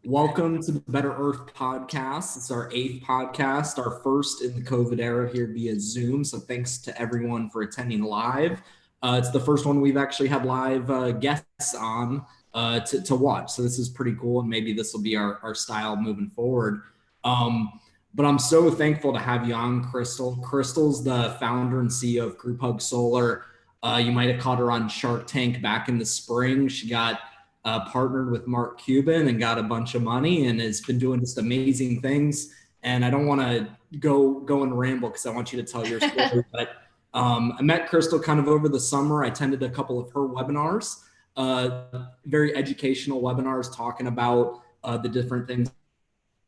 Welcome to the Better Earth podcast. It's our 8th podcast, our first in the COVID era here via Zoom. So thanks to everyone for attending live. It's the first one we've actually had live guests on to watch. So this is pretty cool, and maybe this will be our style moving forward. But I'm so thankful to have you on, Krystal. Krystal's the founder and CEO of Grouphug Solar. You might have caught her on Shark Tank back in the spring. She got partnered with Mark Cuban and got a bunch of money and has been doing just amazing things. And I don't want to go and ramble because I want you to tell your story. But I met Krystal kind of over the summer. I attended a couple of her webinars, very educational webinars talking about the different things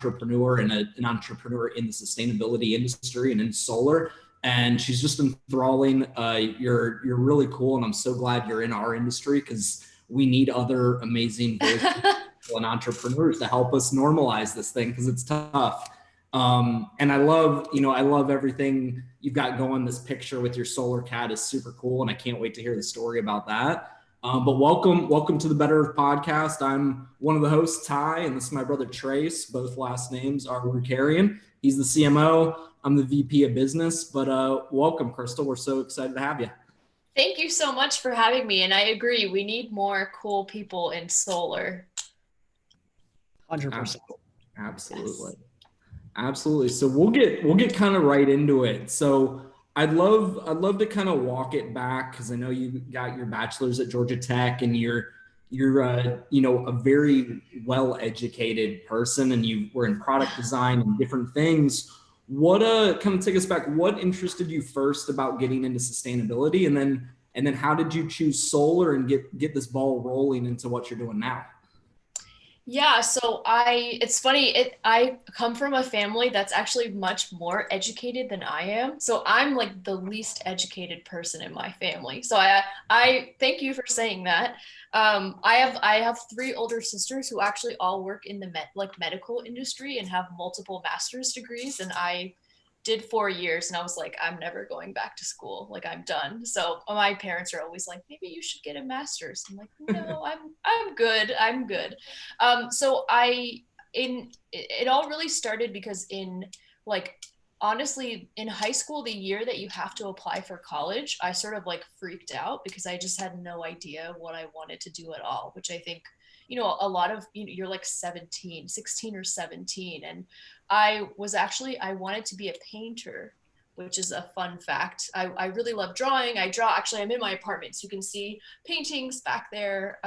entrepreneur and an entrepreneur in the sustainability industry and in solar. And she's just enthralling. You're really cool, and I'm so glad you're in our industry because we need other amazing voices and entrepreneurs to help us normalize this thing because it's tough. And I love everything you've got going. This picture with your solar cat is super cool, and I can't wait to hear the story about that. But welcome to the Better Earth podcast. I'm one of the hosts, Ty, and this is my brother Trace. Both last names are Rukarian. He's the CMO. I'm the VP of business. But welcome, Krystal. We're so excited to have you. Thank you so much for having me. And I agree, we need more cool people in solar. 100%. Absolutely. Yes. Absolutely. So we'll get kind of right into it. So I'd love to kind of walk it back because I know you got your bachelor's at Georgia Tech and you're a very well-educated person, and you were in product design and different things. What kind of take us back? What interested you first about getting into sustainability, and then how did you choose solar and get this ball rolling into what you're doing now? Yeah, so it's funny, I come from a family that's actually much more educated than I am. So I'm like the least educated person in my family. So I thank you for saying that. I have 3 older sisters who actually all work in the medical industry and have multiple master's degrees, and I did 4 years and I was like, I'm never going back to school. Like, I'm done. So my parents are always like, maybe you should get a master's. I'm like, no, I'm good. I'm good. So it all really started because honestly, in high school, the year that you have to apply for college, I sort of like freaked out because I just had no idea what I wanted to do at all, which I think, a lot of, you're like 16 or 17. And I wanted to be a painter, which is a fun fact. I really love drawing. I draw. Actually, I'm in my apartment, so you can see paintings back there.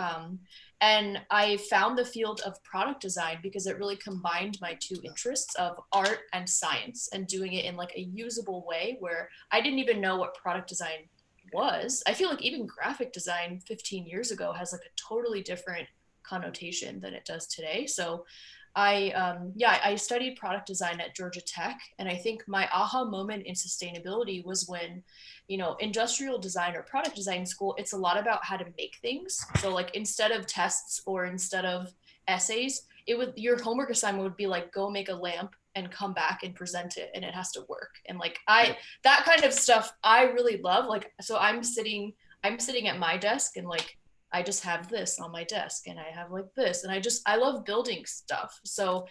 And I found the field of product design because it really combined my 2 interests of art and science, and doing it in like a usable way where I didn't even know what product design was. I feel like even graphic design 15 years ago has like a totally different connotation than it does today. So I studied product design at Georgia Tech, and I think my aha moment in sustainability was when, industrial design or product design school, it's a lot about how to make things. So like instead of tests or instead of essays, your homework assignment would be like, go make a lamp and come back and present it, and it has to work. And like that kind of stuff I really love. Like, so I'm sitting at my desk, and like I just have this on my desk, and I have like this, and I love building stuff. So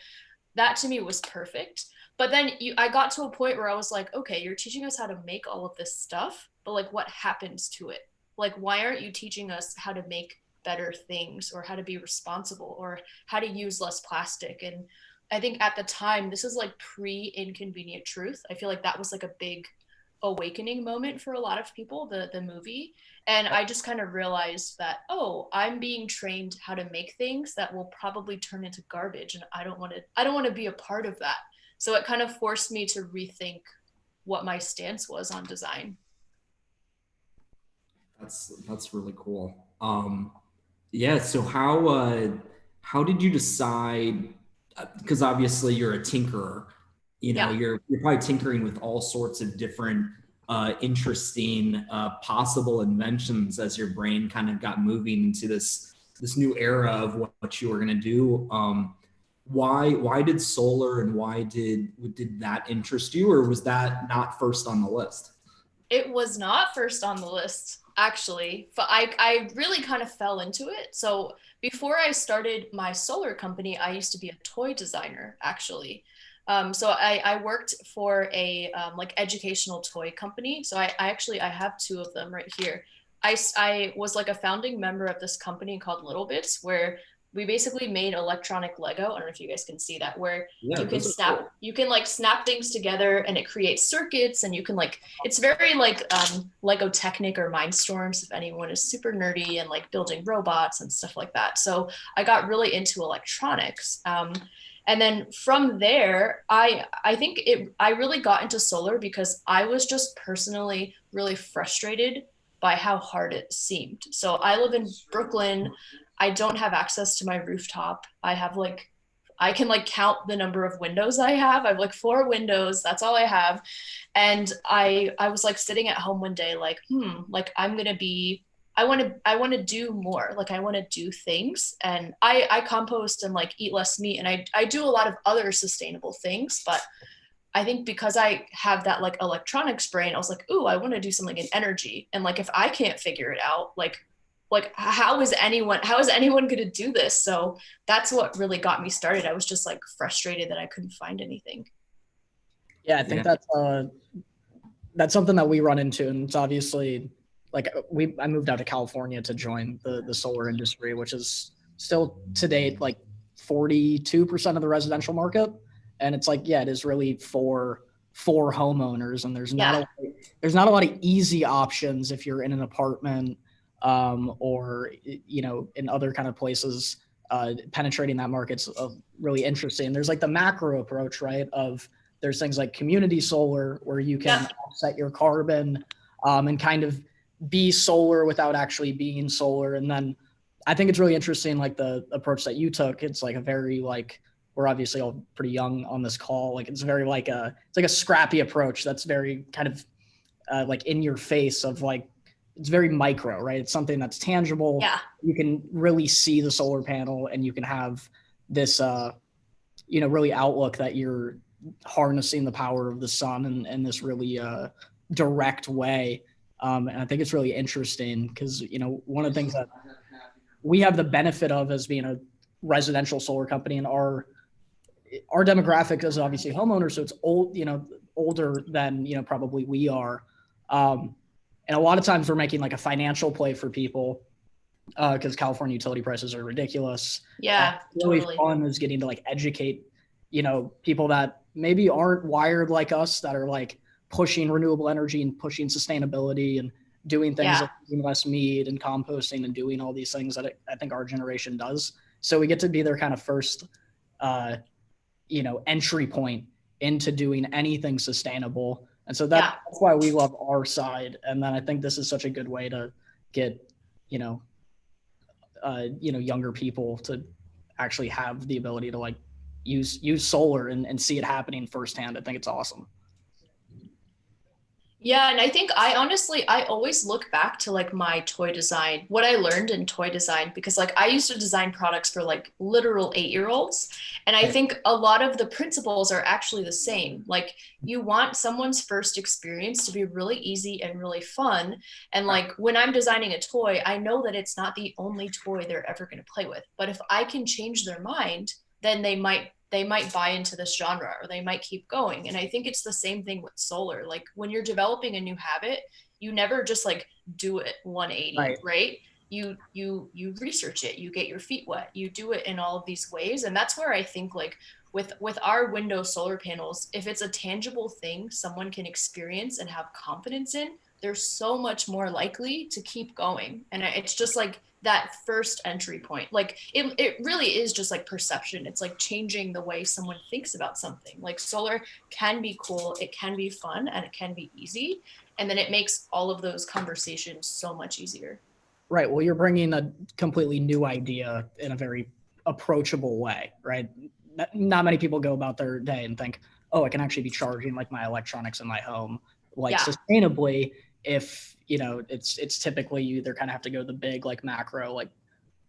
that to me was perfect. But then I got to a point where I was like, okay, you're teaching us how to make all of this stuff, but like what happens to it? Like, why aren't you teaching us how to make better things, or how to be responsible, or how to use less plastic? And I think at the time, this is like pre-Inconvenient Truth. I feel like that was like a big awakening moment for a lot of people, the movie. And I just kind of realized that, I'm being trained how to make things that will probably turn into garbage, and I don't want to be a part of that. So it kind of forced me to rethink what my stance was on design. That's really cool. Yeah. So how did you decide? Because obviously you're a tinkerer. You're probably tinkering with all sorts of different interesting possible inventions as your brain kind of got moving into this new era of what you were going to do. Why did solar, and why did that interest you, or was that not first on the list? It was not first on the list. actually. I really kind of fell into it. So before I started my solar company, I used to be a toy designer, actually. So I worked for a like educational toy company. So I have two of them right here. I was like a founding member of this company called Little Bits, where we basically made electronic Lego. I don't know if you guys can see that, where Yeah, those are cool. you can like snap things together and it creates circuits, and you can like, it's very like Lego Technic or Mindstorms if anyone is super nerdy and like building robots and stuff like that. So I got really into electronics. And then from there, I think I really got into solar because I was just personally really frustrated by how hard it seemed. So I live in Brooklyn. I don't have access to my rooftop. I can like count the number of windows I have. I have like 4 windows. That's all I have. And I was like sitting at home one day like, like I'm going to be I want to do more. Like I want to do things, and I compost and like eat less meat, and I do a lot of other sustainable things, but I think because I have that like electronics brain, I was like, ooh, I want to do something in energy. And like if I can't figure it out, like how is anyone going to do this? So that's what really got me started. I was just like frustrated that I couldn't find anything. Yeah, I think Yeah. that's something that we run into, and it's obviously like I moved out to California to join the solar industry, which is still to date like 42% of the residential market, and it's like, yeah, it is really for homeowners, and Yeah. there's not a lot of easy options if you're in an apartment, or in other kind of places. Penetrating that market's really interesting. There's like the macro approach, right? Of there's things like community solar where you can Yeah. offset your carbon, and kind of be solar without actually being solar. And then I think it's really interesting, like the approach that you took. It's like a very like, we're obviously all pretty young on this call. Like it's very like it's like a scrappy approach that's very kind of like in your face of like, it's very micro, right? It's something that's tangible. Yeah. You can really see the solar panel, and you can have this, really outlook that you're harnessing the power of the sun in this really direct way. And I think it's really interesting because, one of the things that we have the benefit of as being a residential solar company, and our demographic is obviously homeowners. So it's older than, probably we are. And a lot of times we're making like a financial play for people, because California utility prices are ridiculous. Yeah, Really totally. fun is getting to like educate, people that maybe aren't wired like us, that are like pushing renewable energy and pushing sustainability and doing things Yeah. like using less meat and composting and doing all these things that I think our generation does. So we get to be their kind of first, entry point into doing anything sustainable. And so Yeah. that's why we love our side. And then I think this is such a good way to get, younger people to actually have the ability to like use solar and see it happening firsthand. I think it's awesome. Yeah, and I think I always look back to like my toy design, what I learned in toy design, because like I used to design products for like literal 8-year-olds. And I think a lot of the principles are actually the same. Like you want someone's first experience to be really easy and really fun. And like when I'm designing a toy, I know that it's not the only toy they're ever going to play with. But if I can change their mind, then they might buy into this genre, or they might keep going. And I think it's the same thing with solar. Like when you're developing a new habit, you never just like do it 180, right? You research it, you get your feet wet, you do it in all of these ways. And that's where I think like with our window solar panels, if it's a tangible thing someone can experience and have confidence in, they're so much more likely to keep going. And it's just like that first entry point. Like it really is just like perception. It's like changing the way someone thinks about something. Like solar can be cool, it can be fun, and it can be easy. And then it makes all of those conversations so much easier. Right. Well, you're bringing a completely new idea in a very approachable way, right? Not many people go about their day and think, oh, I can actually be charging like my electronics in my home like Yeah. sustainably. If it's typically you either kind of have to go the big like macro like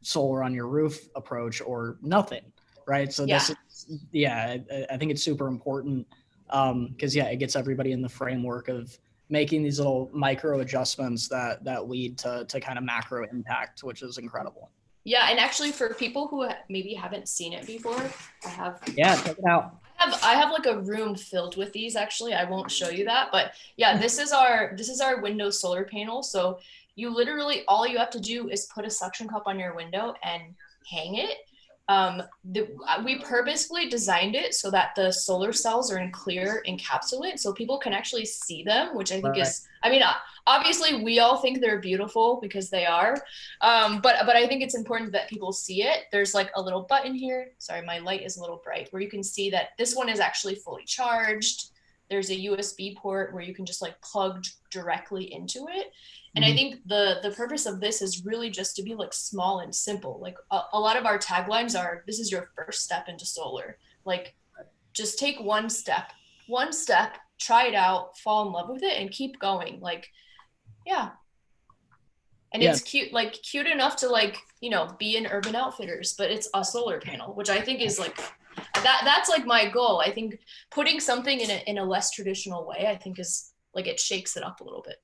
solar on your roof approach or nothing, right? So Yeah. this is, yeah, I think it's super important, because it gets everybody in the framework of making these little micro adjustments that lead to kind of macro impact, which is incredible. Yeah, and actually for people who maybe haven't seen it before, Yeah, check it out. I have like a room filled with these. Actually, I won't show you that, but yeah, this is our window solar panel. So you literally, all you have to do is put a suction cup on your window and hang it. We purposefully designed it so that the solar cells are in clear encapsulant, so people can actually see them, which I think is, I mean, obviously we all think they're beautiful because they are, but I think it's important that people see it. There's like a little button here. Sorry, my light is a little bright, where you can see that this one is actually fully charged. There's a USB port where you can just like plug directly into it. And I think the purpose of this is really just to be like small and simple. Like a lot of our taglines are, this is your first step into solar. Like just take one step, try it out, fall in love with it and keep going. Like, yeah. And it's cute, like cute enough to like, you know, be in Urban Outfitters, but it's a solar panel, which I think is like, that's like my goal. I think putting something in a less traditional way, I think is like, it shakes it up a little bit.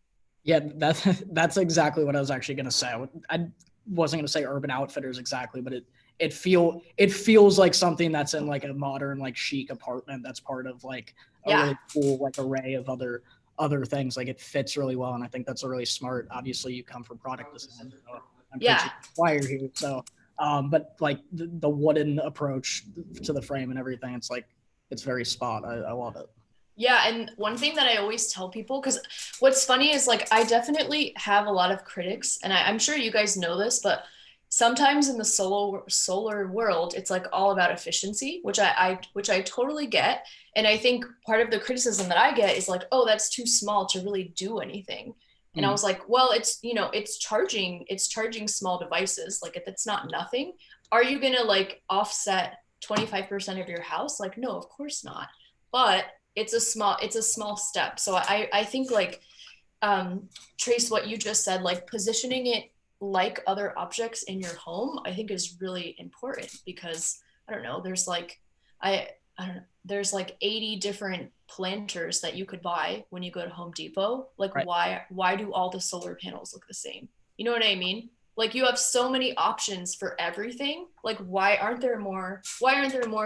Yeah, that's exactly what I was actually going to say. I wasn't going to say Urban Outfitters exactly, but it feels like something that's in like a modern, like chic apartment that's part of like a really cool like array of other things. Like it fits really well, and I think that's a really smart. Obviously, you come from product design, so I'm preaching choir here. So, but like the wooden approach to the frame and everything, it's very spot. I love it. Yeah, and one thing that I always tell people, because what's funny is like I definitely have a lot of critics, and I'm sure you guys know this, but sometimes in the solar world, it's like all about efficiency, which I totally get. And I think part of the criticism that I get is like, oh, that's too small to really do anything. And I was like, well, it's charging small devices. Like if it's not nothing, are you gonna like offset 25% of your house? Like, no, of course not. But it's a small step. So I think like, Trace, what you just said, like positioning it like other objects in your home, I think is really important because I don't know, there's like, I don't know, there's like 80 different planters that you could buy when you go to Home Depot. Like why do all the solar panels look the same? You know what I mean? Like you have so many options for everything. Like why aren't there more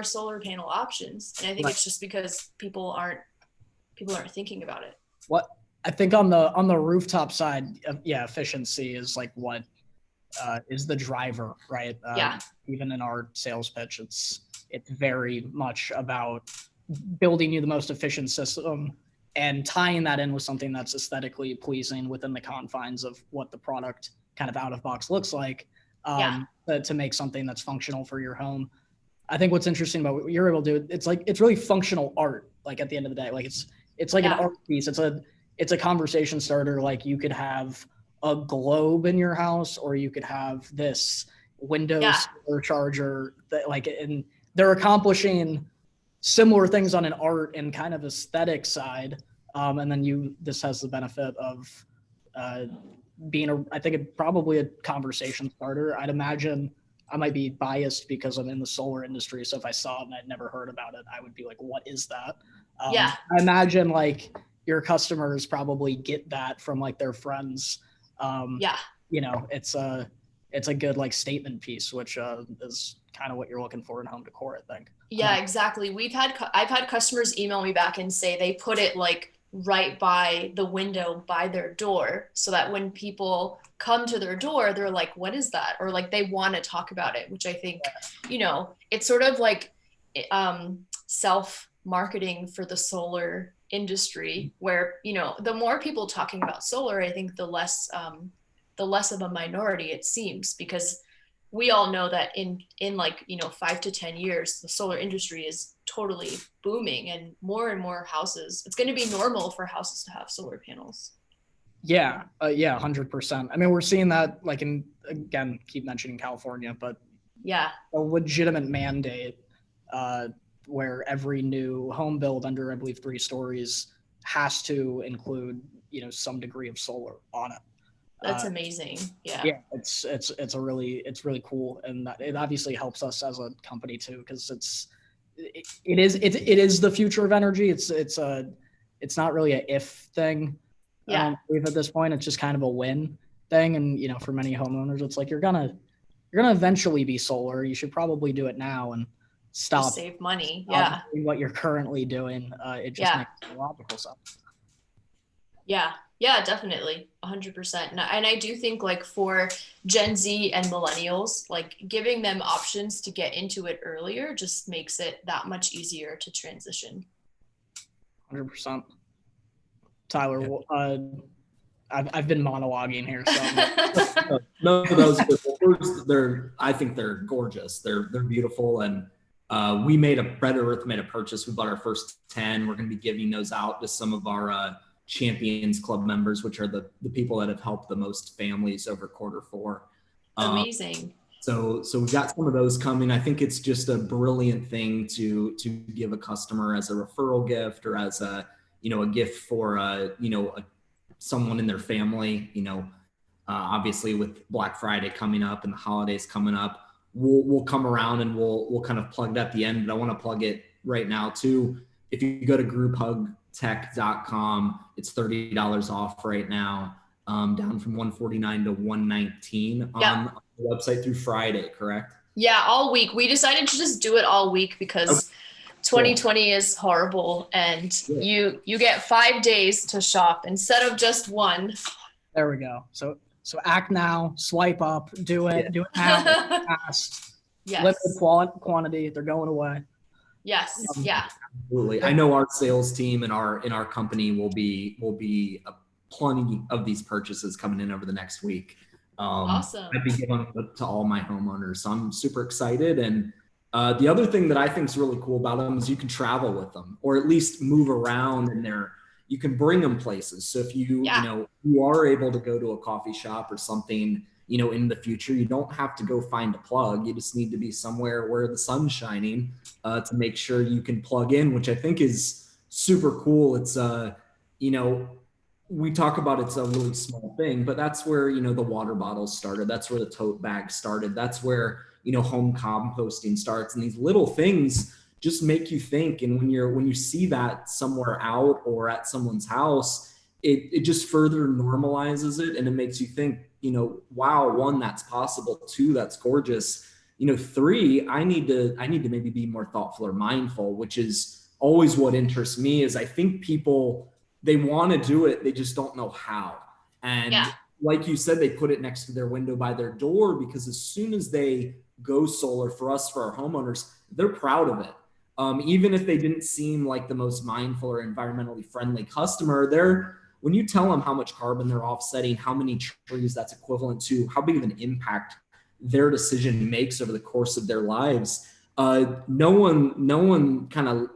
solar panel options? And I think it's just because people aren't thinking about it. What I think on the rooftop side, efficiency is like what is the driver, right? Even in our sales pitch, it's very much about building you the most efficient system and tying that in with something that's aesthetically pleasing within the confines of what the product kind of out of box looks like, to make something that's functional for your home. I think what's interesting about what you're able to do, it's really functional art. Like at the end of the day, like it's like an art piece. It's a conversation starter. Like you could have a globe in your house, or you could have this Windows solar charger that and they're accomplishing similar things on an art and kind of aesthetic side. And then this has the benefit of being probably a conversation starter. I'd imagine I might be biased because I'm in the solar industry. So if I saw it and I'd never heard about it, I would be like, what is that? I imagine like your customers probably get that from like their friends. You know, it's a good like statement piece, which is kind of what you're looking for in home decor, I think. Yeah, exactly. I've had customers email me back and say they put it like right by the window by their door, so that when people come to their door, they're like, what is that? Or like they want to talk about it, which I think, you know, it's sort of like self-marketing for the solar industry, where, you know, the more people talking about solar, I think the less of a minority it seems, because we all know that in like, you know, 5 to 10 years, the solar industry is totally booming, and more houses, it's going to be normal for houses to have solar panels. 100%. I mean, we're seeing that like again, keep mentioning California, but a legitimate mandate where every new home build under, I believe, 3 stories has to include, you know, some degree of solar on it. That's amazing. It's really cool, and it obviously helps us as a company too, because it is the future of energy. It's not really a if thing. I believe at this point it's just kind of a win thing. And, you know, for many homeowners, it's like, you're going to eventually be solar. You should probably do it now and stop. Just save money. Doing what you're currently doing. It just makes logical sense. Yeah, definitely. 100%. And I do think, like, for Gen Z and millennials, like, giving them options to get into it earlier just makes it that much easier to transition. 100%. Tyler, I've been monologuing here, so no, those I think they're gorgeous. They're beautiful, and Red Earth made a purchase. We bought our first 10. We're going to be giving those out to some of our Champions Club members, which are the people that have helped the most families over Q4. Amazing. So we've got some of those coming. I think it's just a brilliant thing to give a customer as a referral gift, or as a gift for someone in their family. Obviously with Black Friday coming up and the holidays coming up, we'll come around and we'll kind of plug it at the end. But I want to plug it right now too. If you go to grouphugtech.com, it's $30 off right now, down from $149 to $119 on the website through Friday, correct? Yeah, all week. We decided to just do it all week because 2020 is horrible, and you get 5 days to shop instead of just one. There we go. So act now, swipe up, do it now, fast. Limited quantity, they're going away. Yes. Absolutely. I know our sales team and our company will be plenty of these purchases coming in over the next week. Awesome. I'd be giving it to all my homeowners, so I'm super excited. And the other thing that I think is really cool about them is you can travel with them, or at least move around in there. You can bring them places. So if you are able to go to a coffee shop or something, in the future, you don't have to go find a plug. You just need to be somewhere where the sun's shining to make sure you can plug in, which I think is super cool. It's we talk about it's a really small thing, but that's where, the water bottles started. That's where the tote bag started. That's where, home composting starts. And these little things just make you think. And when you see that somewhere out or at someone's house, it just further normalizes it. And it makes you think, wow, 1, that's possible. 2, that's gorgeous. 3, I need to maybe be more thoughtful or mindful, which is always what interests me. Is I think people, they want to do it, they just don't know how. And like you said, they put it next to their window by their door, because as soon as they go solar, for our homeowners, they're proud of it. Even if they didn't seem like the most mindful or environmentally friendly customer, when you tell them how much carbon they're offsetting, how many trees that's equivalent to, how big of an impact their decision makes over the course of their lives, no one kind of,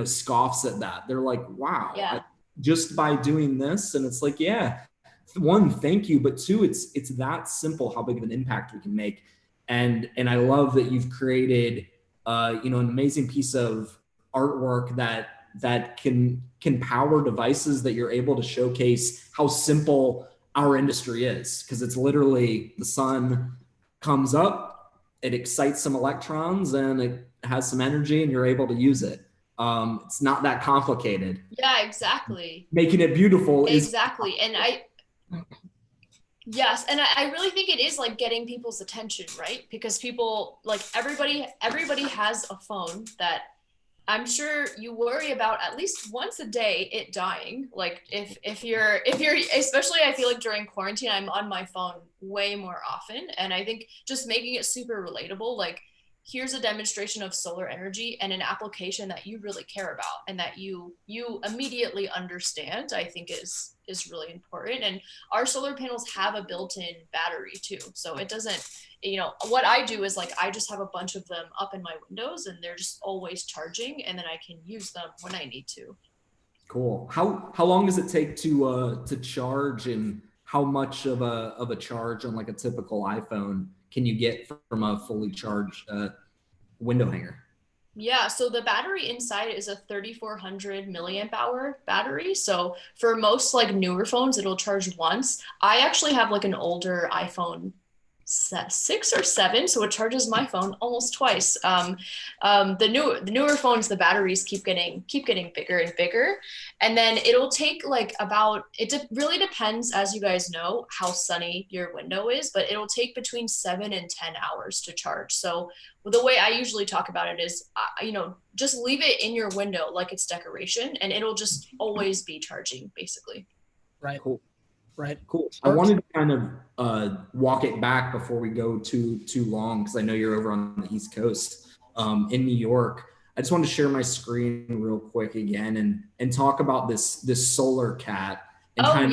scoffs at that. They're like, wow, just by doing this. And it's like, 1, thank you. But 2, it's that simple, how big of an impact we can make. And I love that you've created, an amazing piece of artwork that can power devices that you're able to showcase how simple our industry is. Because it's literally, the sun comes up, it excites some electrons, and it has some energy, and you're able to use it. It's not that complicated. Yeah, exactly. Making it beautiful exactly. And yes, and I really think it is like getting people's attention, right? Because people, like, everybody has a phone that I'm sure you worry about at least once a day it dying. Like if you're especially, I feel like during quarantine, I'm on my phone way more often. And I think just making it super relatable, like, here's a demonstration of solar energy and an application that you really care about and that you immediately understand, I think is really important. And our solar panels have a built-in battery too. So it doesn't, what I do is, like, I just have a bunch of them up in my windows and they're just always charging, and then I can use them when I need to. Cool. How long does it take to charge, and how much of a charge on like a typical iPhone can you get from a fully charged window hanger? Yeah, so the battery inside is a 3,400 milliamp hour battery. So for most, like, newer phones, it'll charge once. I actually have, like, an older iPhone 6 or 7, so it charges my phone almost twice. The newer phones, the batteries keep getting bigger and bigger, and then it'll take like about really depends, as you guys know, how sunny your window is, but it'll take between 7 and 10 hours to charge. So the way I usually talk about it is, just leave it in your window like it's decoration, and it'll just always be charging, basically. Right. Cool. Right. Cool. I wanted to kind of walk it back before we go too long, because I know you're over on the East Coast, in New York. I just wanted to share my screen real quick again and talk about this solar cat. And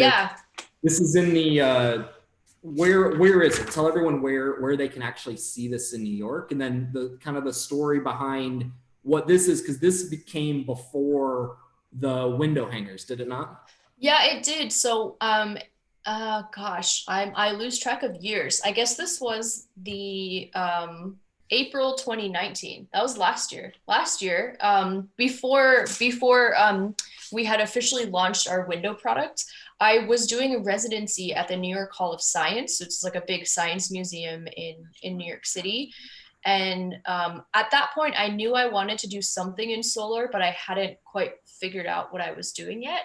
this is in the where is it? Tell everyone where they can actually see this in New York, and then the kind of the story behind what this is, because this became before the window hangers, did it not? Yeah, it did. So, gosh, I lose track of years. I guess this was the April 2019. That was last year. Before we had officially launched our window product, I was doing a residency at the New York Hall of Science. It's like a big science museum in New York City. And at that point, I knew I wanted to do something in solar, but I hadn't quite figured out what I was doing yet.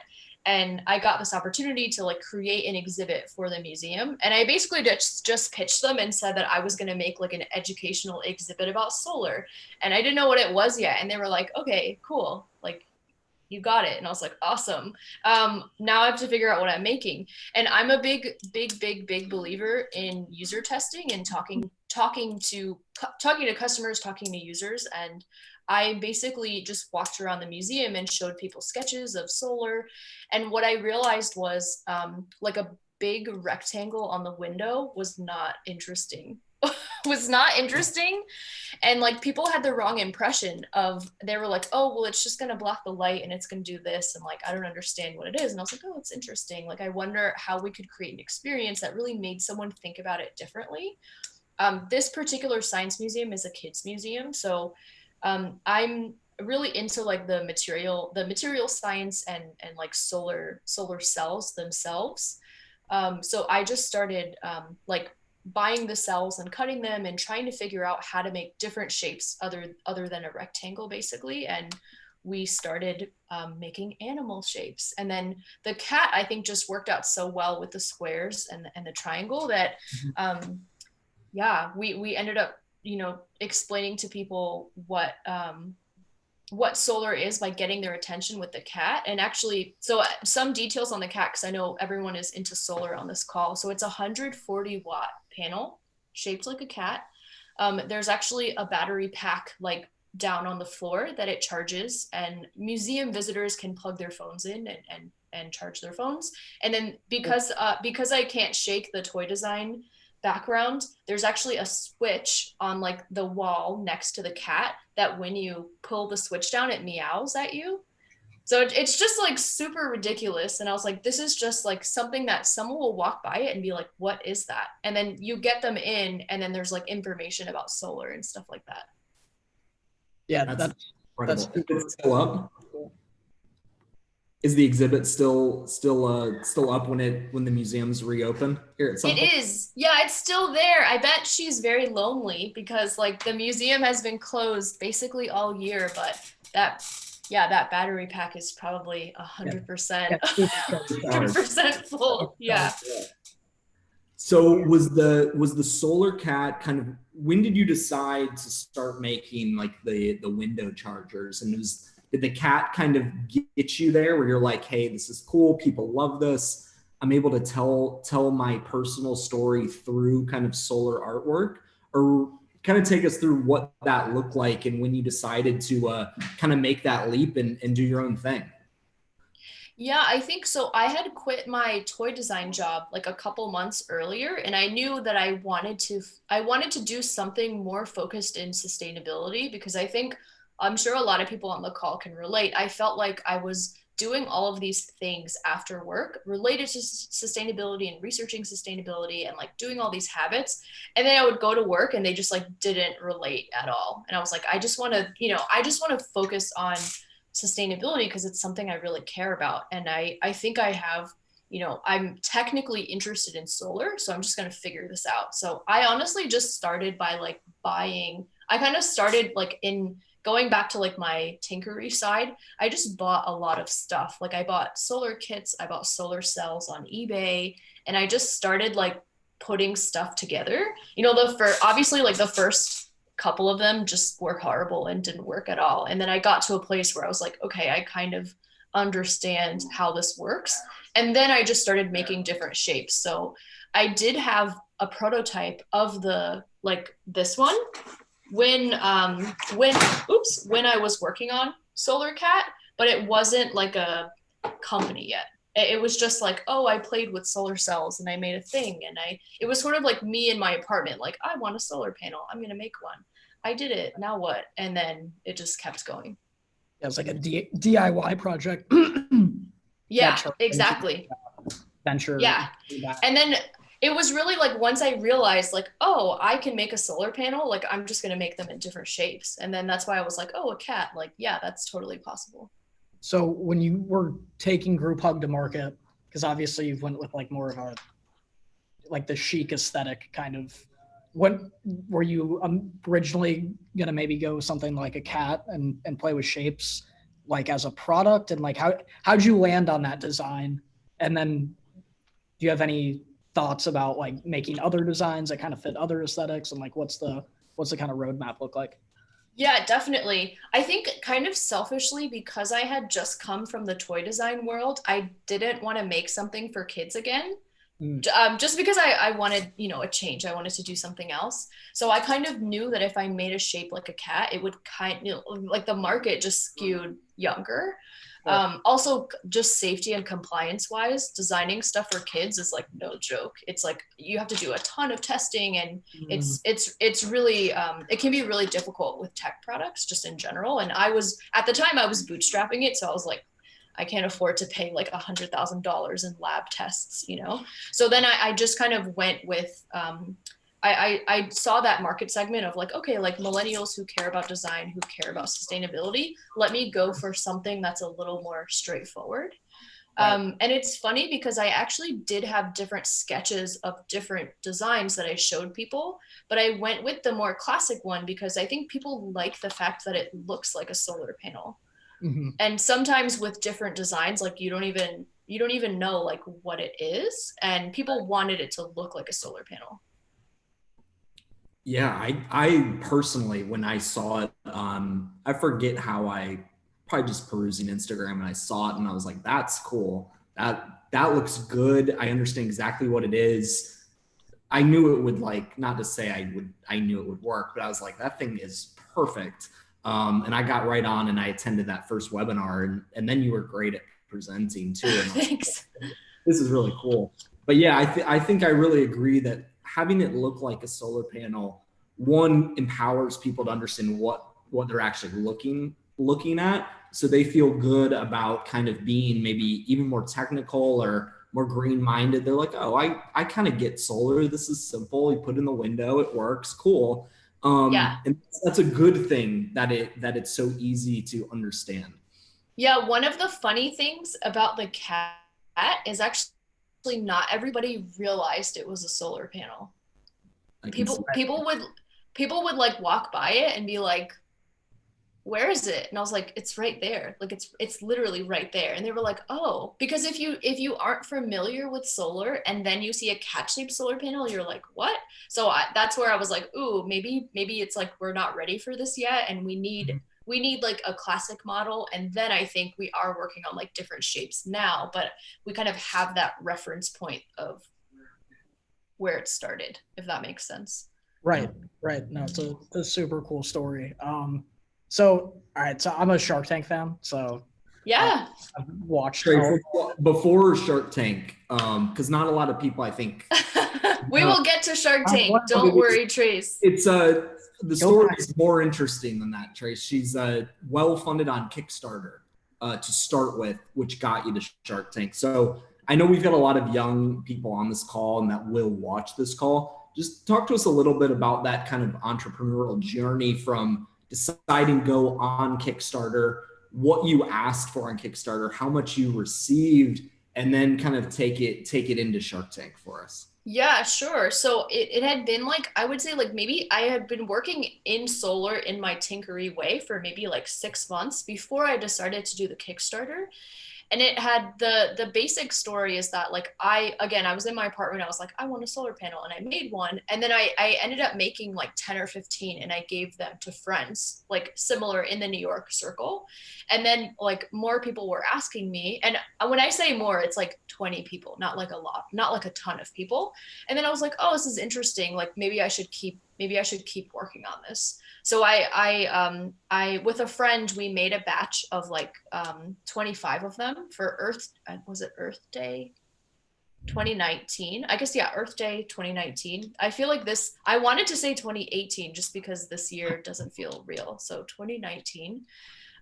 And I got this opportunity to like create an exhibit for the museum. And I basically just pitched them and said that I was going to make like an educational exhibit about solar. And I didn't know what it was yet. And they were like, okay, cool. Like, you got it. And I was like, awesome. Now I have to figure out what I'm making. And I'm a big believer in user testing and talking to customers, talking to users. And I basically just walked around the museum and showed people sketches of solar. And what I realized was like a big rectangle on the window was not interesting. And like people had the wrong impression of, they were like, oh, well, it's just going to block the light and it's going to do this. And like, I don't understand what it is. And I was like, oh, it's interesting. Like, I wonder how we could create an experience that really made someone think about it differently. This particular science museum is a kids museum. So I'm really into like the material science and like solar cells themselves. So I just started like buying the cells and cutting them and trying to figure out how to make different shapes other than a rectangle, basically. And we started making animal shapes. And then the cat, I think, just worked out so well with the squares and the triangle that we ended up explaining to people what solar is by getting their attention with the cat. And actually, so some details on the cat, because I know everyone is into solar on this call. So it's a 140-watt panel shaped like a cat. There's actually a battery pack like down on the floor that it charges, and museum visitors can plug their phones in and charge their phones. And then because I can't shake the toy design background, there's actually a switch on like the wall next to the cat that when you pull the switch down, it meows at you. So it's just like super ridiculous. And I was like, this is just like something that someone will walk by it and be like, what is that? And then you get them in, and then there's like information about solar and stuff like that. Yeah, that's still up. Is the exhibit still up when the museums reopen here at some point? It is. Yeah, it's still there. I bet she's very lonely because like the museum has been closed basically all year, but that battery pack is probably 100%, 100% full. Yeah. So was the solar cat kind of, when did you decide to start making like the window chargers? And did the cat kind of get you there where you're like, hey, this is cool, people love this, I'm able to tell my personal story through kind of solar artwork? Or kind of take us through what that looked like and when you decided to kind of make that leap and do your own thing? Yeah, I think so. I had quit my toy design job like a couple months earlier, and I knew that I wanted to do something more focused in sustainability, because I'm sure a lot of people on the call can relate. I felt like I was doing all of these things after work related to sustainability and researching sustainability and like doing all these habits. And then I would go to work and they just like didn't relate at all. And I was like, I just want to focus on sustainability because it's something I really care about. And I think I have, I'm technically interested in solar, so I'm just going to figure this out. So I honestly just started by like I kind of started like in going back to like my tinkery side. I just bought a lot of stuff. Like I bought solar kits, I bought solar cells on eBay, and I just started like putting stuff together. Obviously like the first couple of them just were horrible and didn't work at all. And then I got to a place where I was like, okay, I kind of understand how this works. And then I just started making different shapes. So I did have a prototype of this one when I was working on Solar Cat, but it wasn't like a company yet. It was just like, oh, I played with solar cells and I made a thing, and it was sort of like me in my apartment, like, I want a solar panel, I'm gonna make one. I did it, now what? And then it just kept going. It was like a DIY project. Yeah, exactly. Venture. Yeah. And then it was really like once I realized like, oh, I can make a solar panel, like I'm just going to make them in different shapes. And then that's why I was like, oh, a cat, like, yeah, that's totally possible. So when you were taking Grouphug to market, because obviously you've went with like more of a, like the chic aesthetic kind of, when were you originally going to maybe go something like a cat and play with shapes like as a product? And like, how'd you land on that design? And then do you have any thoughts about like making other designs that kind of fit other aesthetics, and like what's the kind of roadmap look like? Yeah, definitely. I think kind of selfishly, because I had just come from the toy design world, I didn't want to make something for kids again. Just because I wanted, a change. I wanted to do something else. So I kind of knew that if I made a shape like a cat, it would like the market just skewed younger. Also, just safety and compliance wise, designing stuff for kids is like no joke. It's like you have to do a ton of testing, and it's really it can be really difficult with tech products just in general. And at the time I was bootstrapping it, so I was like, I can't afford to pay like $100,000 in lab tests, So then I just kind of went with I saw that market segment of like, okay, like millennials who care about design, who care about sustainability, let me go for something that's a little more straightforward. Right. And it's funny because I actually did have different sketches of different designs that I showed people, but I went with the more classic one because I think people like the fact that it looks like a solar panel. Mm-hmm. And sometimes with different designs, like you don't even know like what it is, and people wanted it to look like a solar panel. Yeah, I personally, when I saw it, I forget how I probably just perusing Instagram and I saw it and I was like, that's cool. That looks good. I understand exactly what it is. I knew it would not to say I knew it would work, but I was like, that thing is perfect. And I got right on and I attended that first webinar, and then you were great at presenting too. And Thanks. Like, this is really cool. But yeah, I think I really agree that having it look like a solar panel, one, empowers people to understand what they're actually looking at, so they feel good about kind of being maybe even more technical or more green minded. They're like, oh, I kind of get solar. This is simple. You put it in the window, it works, cool. Yeah. And that's a good thing that it's so easy to understand. Yeah, one of the funny things about the cat is actually not everybody realized it was a solar panel. People would like walk by it and be like, where is it? And I was like, it's right there. Like it's literally right there. And they were like, oh, because if you aren't familiar with solar and then you see a cat-shaped solar panel, you're like, what? So that's where I was like, ooh, maybe it's like we're not ready for this yet, and we need like a classic model. And then I think we are working on like different shapes now, but we kind of have that reference point of where it started, if that makes sense. Right. No, it's a super cool story. So, all right. So I'm a Shark Tank fan. So yeah, I've watched before Shark Tank, because not a lot of people, I think. We will get to Shark Tank. Don't worry, Trace. It's the story is more interesting than that, Trace. She's well funded on Kickstarter to start with, which got you to Shark Tank. So I know we've got a lot of young people on this call and that will watch this call. Just talk to us a little bit about that kind of entrepreneurial journey from deciding to go on Kickstarter, what you asked for on Kickstarter, how much you received, and then kind of take it into Shark Tank for us. Yeah, sure. So it had been like, I would say like maybe I had been working in solar in my tinkery way for maybe like 6 months before I decided to do the Kickstarter. And it had the basic story is that like I was in my apartment. I was like, I want a solar panel, and I made one. And then I ended up making like 10 or 15, and I gave them to friends like similar in the New York circle. And then like more people were asking me, and when I say more, it's like 20 people, not like a lot, not like a ton of people. And then I was like, oh, this is interesting, like maybe I should keep working on this. So I with a friend, we made a batch of like 25 of them for Earth Day 2019? I guess, yeah, Earth Day 2019. I feel like I wanted to say 2018 just because this year doesn't feel real. So 2019.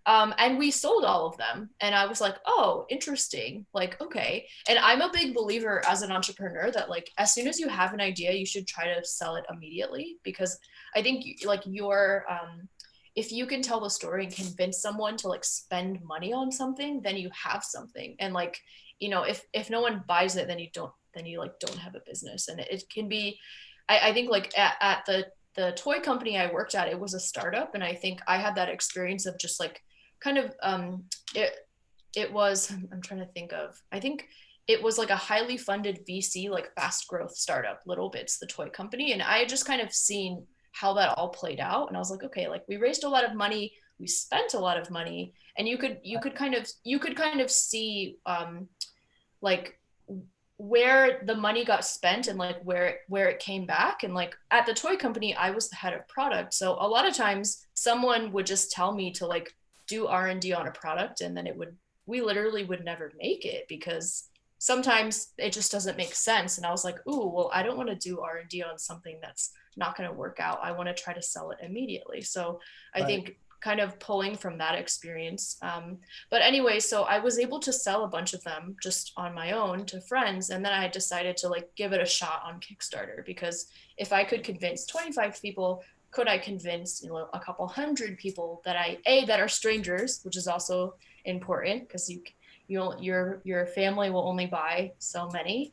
And we sold all of them. And I was like, oh, interesting. Like, okay. And I'm a big believer as an entrepreneur that like, as soon as you have an idea, you should try to sell it immediately, because I think like if you can tell the story and convince someone to like spend money on something, then you have something. And like, if no one buys it, then you like don't have a business. And it can be, I think like at the toy company I worked at, it was a startup. And I think I had that experience of just like kind of it was, I'm trying to think of, I think it was like a highly funded VC, like fast growth startup, Little Bits, the toy company. And I had just kind of seen how that all played out. And I was like, okay, like we raised a lot of money, we spent a lot of money, and you could kind of see like where the money got spent and like where it came back. And like at the toy company, I was the head of product. So a lot of times someone would just tell me to like do R&D on a product, and then we literally would never make it because sometimes it just doesn't make sense. And I was like, ooh, well, I don't want to do R&D on something that's not going to work out. I want to try to sell it immediately. So I think kind of pulling from that experience. But anyway, so I was able to sell a bunch of them just on my own to friends. And then I decided to like give it a shot on Kickstarter, because if I could convince 25 people, could I convince, a couple hundred people that are strangers, which is also important because your family will only buy so many.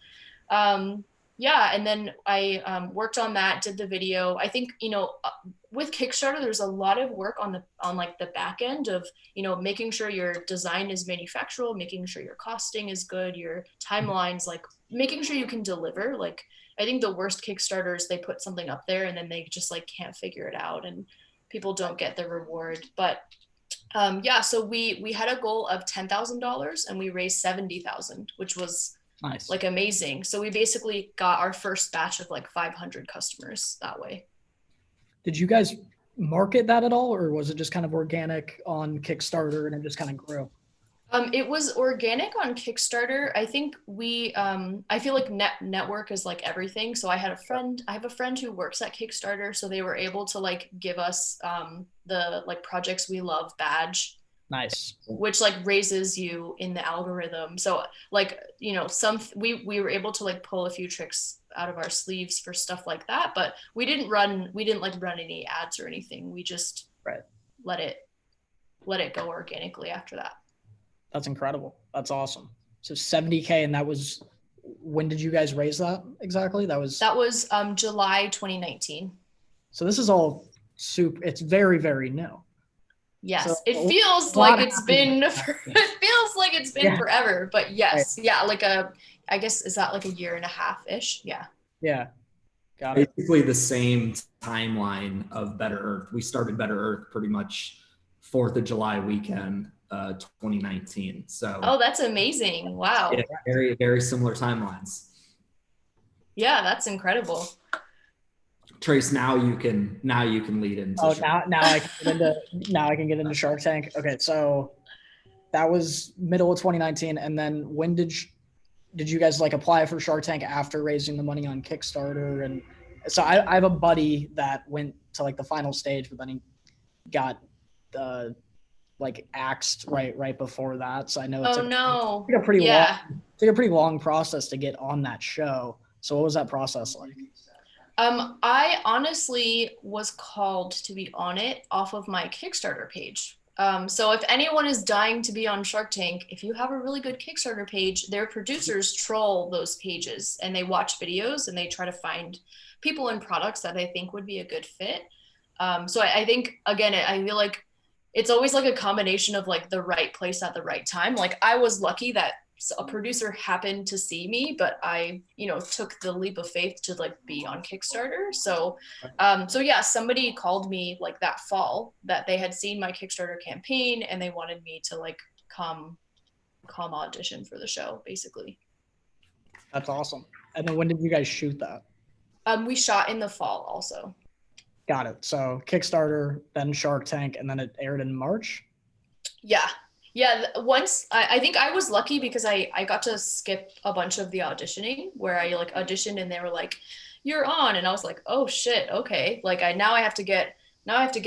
Yeah, and then I worked on that, did the video. I think with Kickstarter, there's a lot of work on like the back end of making sure your design is manufacturable, making sure your costing is good, your timelines, like making sure you can deliver. Like I think the worst Kickstarters, they put something up there and then they just like can't figure it out and people don't get the reward. But yeah, so we had a goal of $10,000 and we raised 70,000, which was nice, like amazing. So we basically got our first batch of like 500 customers that way. Did you guys market that at all, or was it just kind of organic on Kickstarter and it just kind of grew? It was organic on Kickstarter. I think I feel like network is like everything. So I have a friend who works at Kickstarter. So they were able to like give us the like projects we love badge. Nice. Which like raises you in the algorithm. So like, we were able to like pull a few tricks out of our sleeves for stuff like that, but we didn't run any ads or anything. We just let it go organically after that. That's incredible. That's awesome. So 70K, and when did you guys raise that exactly? That was July 2019. So this is all it's very, very new. Yes, so it feels like it's been forever, but yes, right. Yeah, like I guess, is that like a year and a half ish? Yeah. Yeah. Got it. Basically the same timeline of Better Earth. We started Better Earth pretty much 4th of July weekend, 2019. So. Oh, that's amazing. Wow. Yeah, very, very similar timelines. Yeah, that's incredible. Trace, now you can lead into. Oh, now I can get into Shark Tank. Okay, so that was middle of 2019, and then when did you guys like apply for Shark Tank after raising the money on Kickstarter? And so I have a buddy that went to like the final stage, but then he got like axed right before that. So I know it's a pretty long process to get on that show. So what was that process like? I honestly was called to be on it off of my Kickstarter page. So if anyone is dying to be on Shark Tank, if you have a really good Kickstarter page, their producers troll those pages and they watch videos and they try to find people and products that they think would be a good fit. So I think, again, I feel like it's always like a combination of like the right place at the right time. Like I was lucky that a producer happened to see me, but I, took the leap of faith to like be on Kickstarter. So yeah, somebody called me like that fall that they had seen my Kickstarter campaign and they wanted me to like come audition for the show, basically. That's awesome. And then when did you guys shoot that? We shot in the fall also. Got it. So Kickstarter, then Shark Tank, and then it aired in March. Yeah. Once I think I was lucky because I got to skip a bunch of the auditioning where I like auditioned and they were like, "You're on," and I was like, "Oh shit, okay." Like I have to get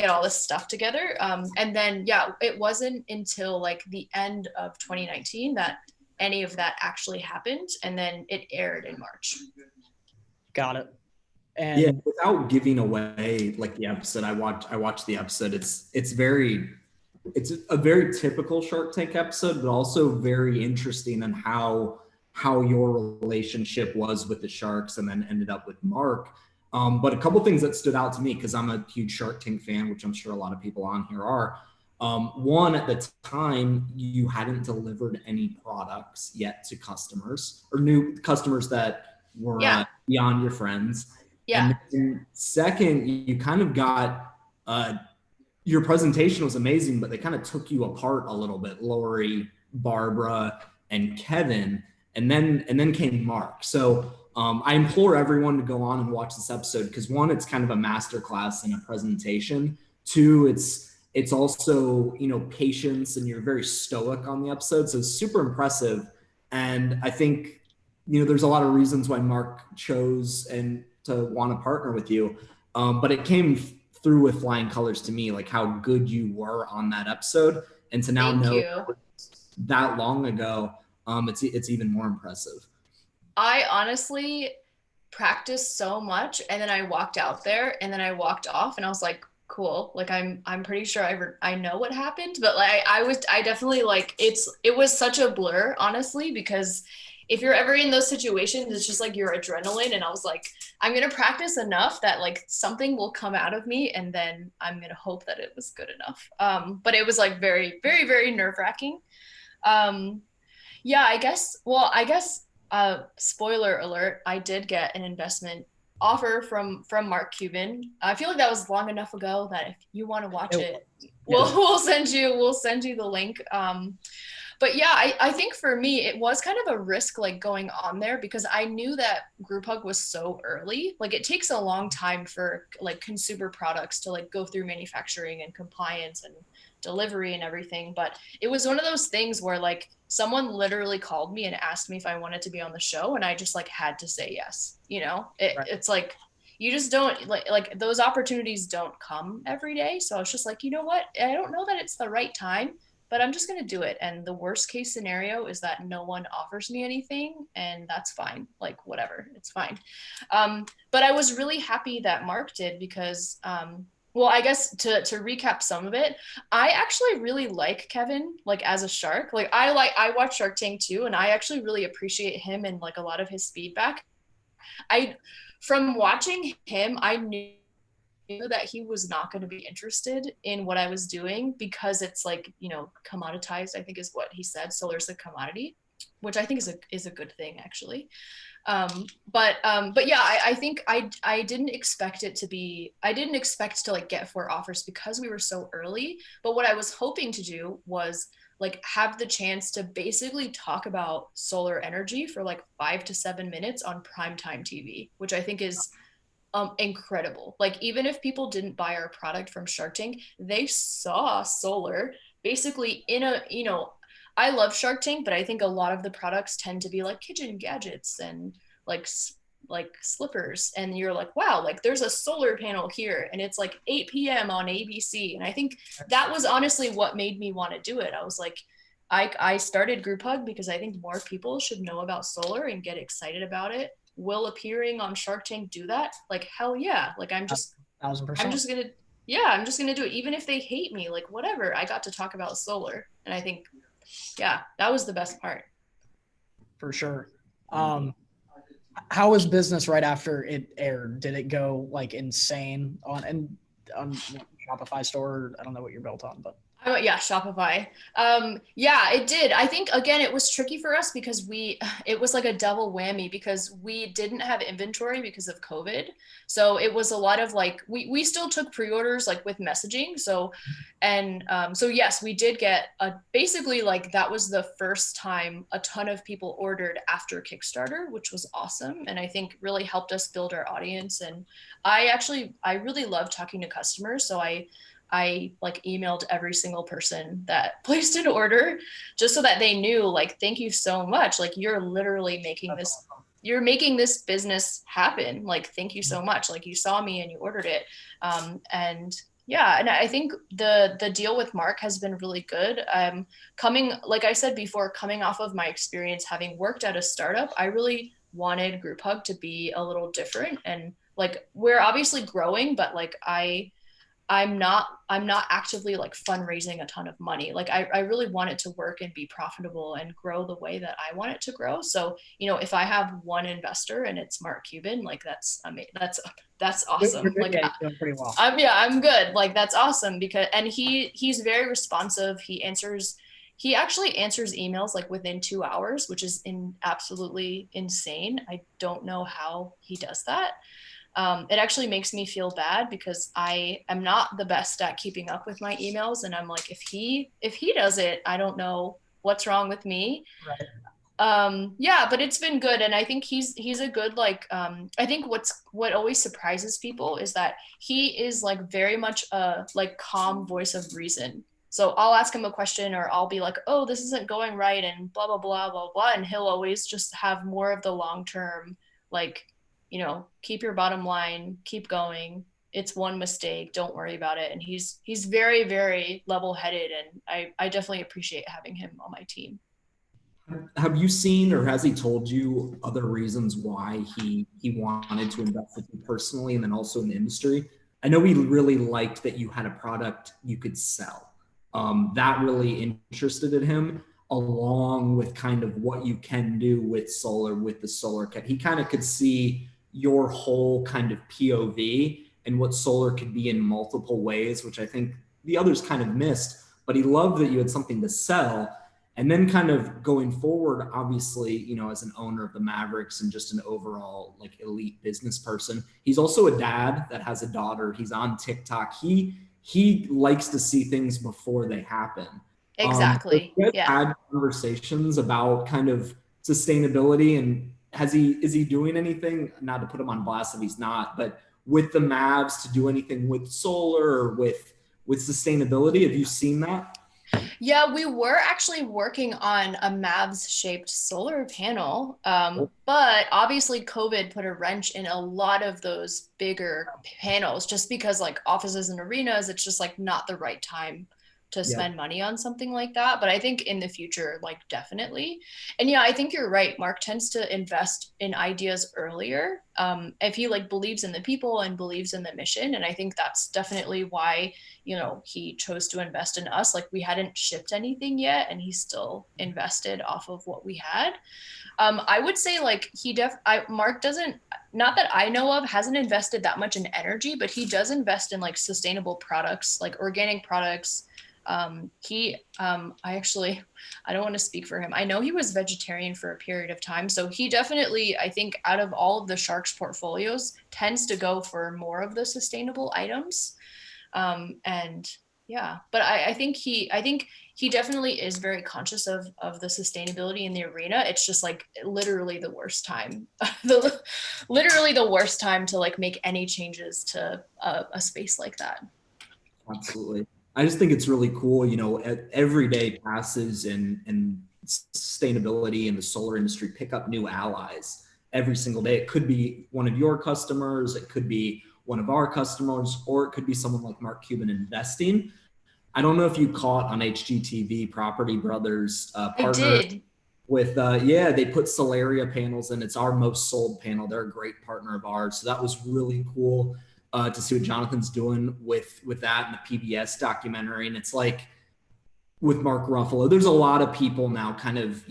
all this stuff together. And then yeah, it wasn't until like the end of 2019 that any of that actually happened, and then it aired in March. Got it. And yeah, without giving away like the episode, I watched the episode. It's a very typical Shark Tank episode, but also very interesting in how your relationship was with the sharks and then ended up with Mark. But a couple things that stood out to me, because I'm a huge Shark Tank fan, which I'm sure a lot of people on here are. One, at the time, you hadn't delivered any products yet to customers or new customers that were beyond your friends. Yeah. And then second, you kind of got your presentation was amazing, but they kind of took you apart a little bit, Lori, Barbara, and Kevin, and then came Mark. So I implore everyone to go on and watch this episode because one, it's kind of a masterclass in a presentation. Two, it's also, patience, and you're very stoic on the episode. So it's super impressive. And I think, there's a lot of reasons why Mark chose and to want to partner with you. But it came through with flying colors to me, like how good you were on that episode, and to now know that long ago, it's even more impressive. I honestly practiced so much, and then I walked out there, and then I walked off, and I was like, cool. Like I'm pretty sure I know what happened, but like I definitely like it was such a blur, honestly, because if you're ever in those situations, it's just like your adrenaline. And I was like, I'm going to practice enough that like something will come out of me. And then I'm going to hope that it was good enough. But it was like very, very, very nerve wracking. Yeah, I guess, spoiler alert, I did get an investment offer from Mark Cuban. I feel like that was long enough ago that if you want to watch it, we'll send you the link. But yeah, I think for me, it was kind of a risk like going on there because I knew that Grouphug was so early. Like it takes a long time for like consumer products to like go through manufacturing and compliance and delivery and everything. But it was one of those things where like someone literally called me and asked me if I wanted to be on the show. And I just like had to say yes. It's like, you just don't like those opportunities don't come every day. So I was just like, you know what? I don't know that it's the right time, but I'm just going to do it. And the worst case scenario is that no one offers me anything, and that's fine. Like, whatever, it's fine. But I was really happy that Mark did because, I guess to recap some of it, I actually really like Kevin, like as a shark. Like I watch Shark Tank too, and I actually really appreciate him and like a lot of his feedback. From watching him, I knew that he was not going to be interested in what I was doing because it's like, commoditized, I think is what he said. Solar's a commodity, which I think is a good thing actually. But yeah, I think I didn't expect to like get 4 offers because we were so early. But what I was hoping to do was like have the chance to basically talk about solar energy for like 5 to 7 minutes on primetime TV, which I think is incredible. Like even if people didn't buy our product from Shark Tank, they saw solar basically in a, I love Shark Tank, but I think a lot of the products tend to be like kitchen gadgets and like slippers. And you're like, wow, like there's a solar panel here and it's like 8 p.m. on ABC. And I think that was honestly what made me want to do it. I was like, I started Grouphug because I think more people should know about solar and get excited about it. Will appearing on Shark Tank do that? Like, hell yeah. Like I'm just 1,000%. I'm just gonna yeah, I'm just gonna do it, even if they hate me, like whatever. I got to talk about solar, and I think, yeah, that was the best part. For sure. How was business right after it aired? Did it go like insane on Shopify store? I don't know what you're built on, but Oh, yeah, Shopify. Yeah, it did. I think again, it was tricky for us because it was like a double whammy because we didn't have inventory because of COVID. So it was a lot of like, we still took pre-orders like with messaging. So yes, we did get basically like that was the first time a ton of people ordered after Kickstarter, which was awesome. And I think really helped us build our audience. And I really love talking to customers. So I like emailed every single person that placed an order just so that they knew, like, thank you so much. Like, you're literally making you're making this business happen. Like, thank you so much. Like, you saw me and you ordered it. And yeah, and I think the deal with Mark has been really good. Like I said before, coming off of my experience having worked at a startup, I really wanted Grouphug to be a little different. And like, we're obviously growing, but like I'm not actively like fundraising a ton of money. Like I really want it to work and be profitable and grow the way that I want it to grow. So, if I have one investor and it's Mark Cuban, like that's awesome. Like yeah, you're doing pretty well. I'm good. Like that's awesome because and he's very responsive. He actually answers emails like within 2 hours, which is absolutely insane. I don't know how he does that. It actually makes me feel bad because I am not the best at keeping up with my emails, and I'm like, if he does it, I don't know what's wrong with me. Right. Yeah, but it's been good, and I think he's a good like. I think what always surprises people is that he is like very much a like calm voice of reason. So I'll ask him a question, or I'll be like, "Oh, this isn't going right," and blah blah blah blah blah, and he'll always just have more of the long term like keep your bottom line, keep going. It's one mistake, don't worry about it. And he's very, very level-headed, and I definitely appreciate having him on my team. Have you seen, or has he told you other reasons why he wanted to invest with you personally and then also in the industry? I know he really liked that you had a product you could sell. That really interested in him, along with kind of what you can do with solar, with the solar kit. He kind of could see your whole kind of POV and what solar could be in multiple ways, which I think the others kind of missed. But he loved that you had something to sell. And then kind of going forward, obviously, as an owner of the Mavericks and just an overall like elite business person, he's also a dad that has a daughter. He's on TikTok. He likes to see things before they happen. Exactly. You guys Yeah. had conversations about kind of sustainability, and is he doing anything, not to put him on blast if he's not, but with the Mavs to do anything with solar or with sustainability? Have you seen that? Yeah, we were actually working on a Mavs shaped solar panel. But obviously COVID put a wrench in a lot of those bigger panels just because like offices and arenas, it's just like not the right time to spend money on something like that. But I think in the future, like definitely. And yeah, I think you're right. Mark tends to invest in ideas earlier. If he like believes in the people and believes in the mission. And I think that's definitely why, he chose to invest in us. Like we hadn't shipped anything yet and he still invested off of what we had. I would say like Mark doesn't, not that I know of, hasn't invested that much in energy, but he does invest in like sustainable products, like organic products. I don't want to speak for him. I know he was vegetarian for a period of time. So he definitely, I think out of all of the Sharks portfolios tends to go for more of the sustainable items. And yeah, but I think he definitely is very conscious of the sustainability in the arena. It's just like literally the worst time, literally the worst time to like make any changes to a space like that. Absolutely. I just think it's really cool. Every day passes and sustainability and the solar industry pick up new allies every single day. It could be one of your customers, it could be one of our customers, or it could be someone like Mark Cuban investing. I don't know if you caught on HGTV, Property Brothers partner. I did. With they put Solaria panels in. It's our most sold panel. They're a great partner of ours. So that was really cool. to see what Jonathan's doing with that and the PBS documentary. And it's like with Mark Ruffalo, there's a lot of people now kind of,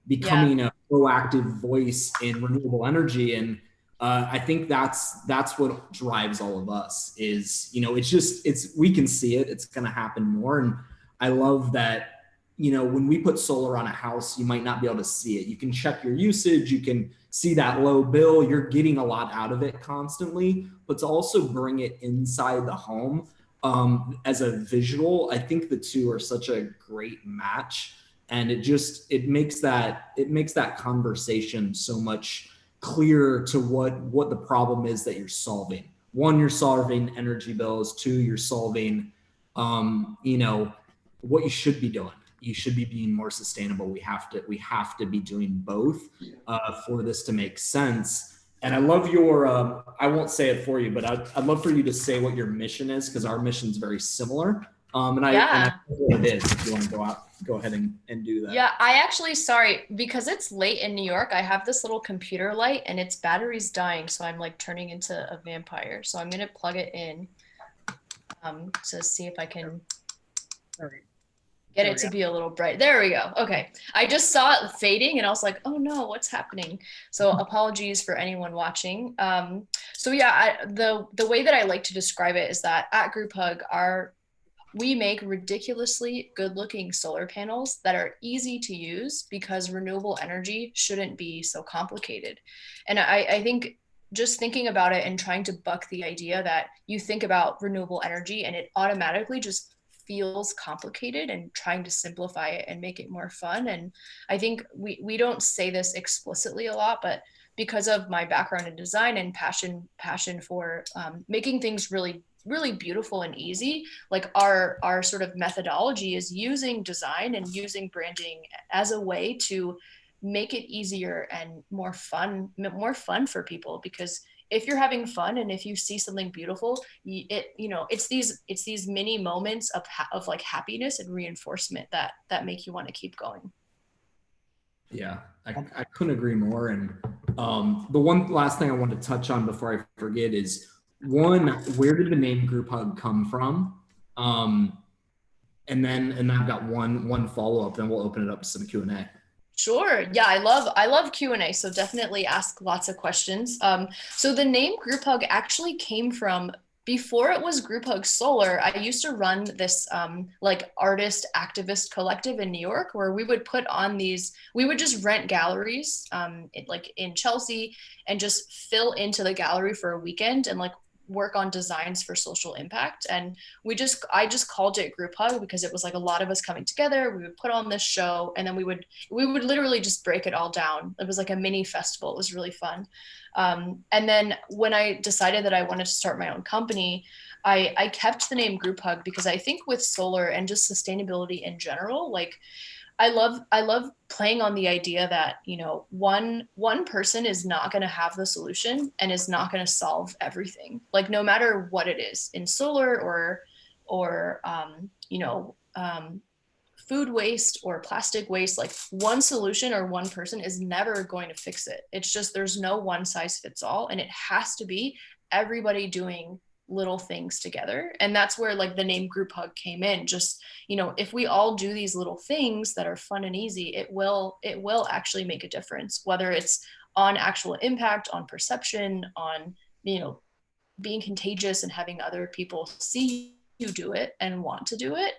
becoming a proactive voice in renewable energy. And I think that's what drives all of us is, we can see it, it's going to happen more. And I love that, when we put solar on a house, you might not be able to see it. You can check your usage, you can see that low bill, you're getting a lot out of it constantly, but to also bring it inside the home as a visual, I think the two are such a great match. And it makes that conversation so much clearer to what the problem is that you're solving. One, you're solving energy bills. Two, you're solving, what you should be doing. You should be being more sustainable. We have to be doing both for this to make sense. And I love your, I won't say it for you, but I'd love for you to say what your mission is, because our mission is very similar. And I know what it is, if you want to go ahead and do that. Yeah, I actually, sorry, because it's late in New York, I have this little computer light and its battery's dying. So I'm like turning into a vampire. So I'm going to plug it in to see if I can get it to be a little bright. There we go. Okay. I just saw it fading and I was like, oh no, what's happening? So apologies for anyone watching. So yeah, the way that I like to describe it is that at Grouphug, we make ridiculously good-looking solar panels that are easy to use because renewable energy shouldn't be so complicated. And I think just thinking about it and trying to buck the idea that you think about renewable energy and it automatically just feels complicated, and trying to simplify it and make it more fun. And I think we don't say this explicitly a lot, but because of my background in design and passion for making things really beautiful and easy, like our sort of methodology is using design and using branding as a way to make it easier and more fun for people. Because if you're having fun and if you see something beautiful, it's these mini moments of like happiness and reinforcement that make you want to keep going. Yeah, I couldn't agree more. And the one last thing I want to touch on before I forget is, one, where did the name Grouphug come from? And I've got one follow-up, then we'll open it up to some Q&A. Sure. Yeah, I love Q&A, so definitely ask lots of questions. So the name Grouphug actually came from, before it was Grouphug Solar, I used to run this like artist activist collective in New York, where we would just rent galleries like in Chelsea and just fill into the gallery for a weekend and like work on designs for social impact. And I just called it Grouphug because it was like a lot of us coming together. We would put on this show and then we would literally just break it all down. It was like a mini festival. It was really fun. And then when I decided that I wanted to start my own company, I kept the name Grouphug because I think with solar and just sustainability in general, like I love playing on the idea that, one person is not going to have the solution and is not going to solve everything. Like no matter what it is in solar or food waste or plastic waste, like one solution or one person is never going to fix it. It's just, there's no one size fits all, and it has to be everybody doing little things together. And that's where like the name Grouphug came in. Just, if we all do these little things that are fun and easy, it will actually make a difference, whether it's on actual impact, on perception, on, being contagious and having other people see you do it and want to do it.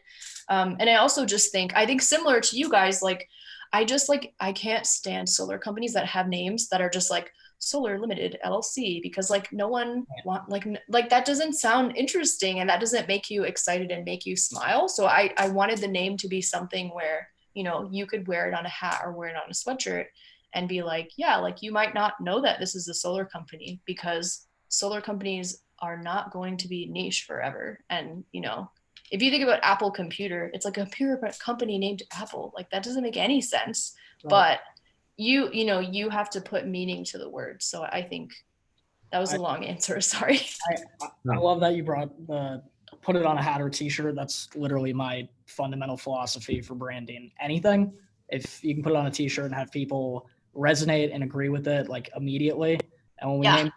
And I also just think similar to you guys, like, I can't stand solar companies that have names that are just like Solar Limited LLC, because like no one like that doesn't sound interesting and that doesn't make you excited and make you smile. So I wanted the name to be something where, you could wear it on a hat or wear it on a sweatshirt and be like, yeah, like you might not know that this is a solar company, because solar companies are not going to be niche forever. And, if you think about Apple Computer, it's like a pure company named Apple. Like that doesn't make any sense. Right. But you have to put meaning to the word. So I think that was a long answer. Sorry. I love that you brought put it on a hat or t-shirt. That's literally my fundamental philosophy for branding. Anything, if you can put it on a t-shirt and have people resonate and agree with it like immediately. And when we named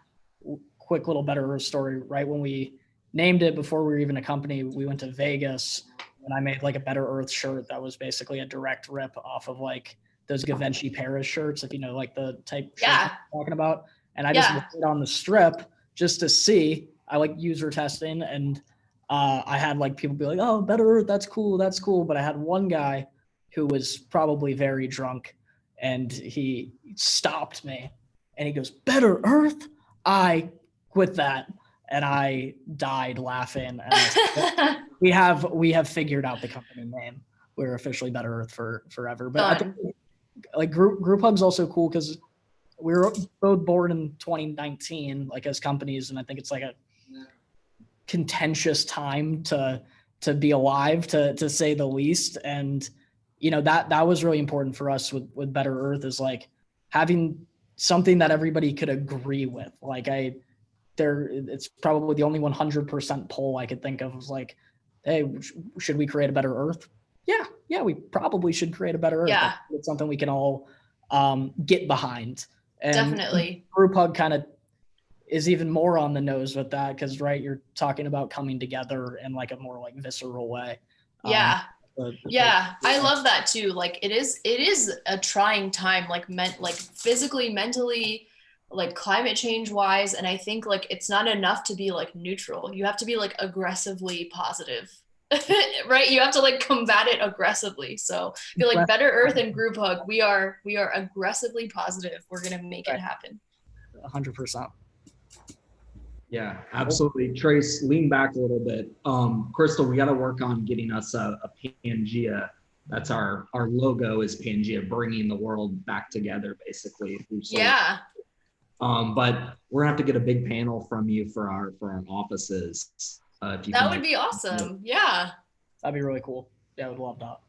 quick little Better Earth story. Right when we named it, before we were even a company, we went to Vegas and I made like a Better Earth shirt that was basically a direct rip off of like those Givenchy Paris shirts, if you know, like the type shirt I'm talking about. And I just wrote it on the strip just to see. I like user testing, and I had like people be like, "Oh, Better Earth, that's cool, that's cool." But I had one guy who was probably very drunk, and he stopped me, and he goes, "Better Earth?" I quit that, and I died laughing. And we have figured out the company name. We're officially Better Earth for forever. But I think like Grouphug's also cool because we were both born in 2019, like as companies, and I think it's like a contentious time to be alive, to say the least. And that was really important for us with Better Earth, is like having something that everybody could agree with. Like it's probably the only 100% poll I could think of was like, hey, should we create a Better Earth? Yeah, we probably should create a Better Earth. Yeah. It's something we can all get behind. And definitely. Grouphug kind of is even more on the nose with that because, right, you're talking about coming together in like a more like visceral way. Yeah. I love that too. Like it is a trying time, like physically, mentally, like climate change wise. And I think like it's not enough to be like neutral. You have to be like aggressively positive. Right? You have to like combat it aggressively. So I feel like Better Earth and Grouphug, we are aggressively positive. We're gonna make it happen. 100%. Yeah, absolutely. Trace, lean back a little bit. Krystal, we got to work on getting us a Pangea. That's our logo is Pangea, bringing the world back together, basically. Yeah. But we're gonna have to get a big panel from you for our offices. That would be awesome. Yeah. That'd be really cool. Yeah, I would love that.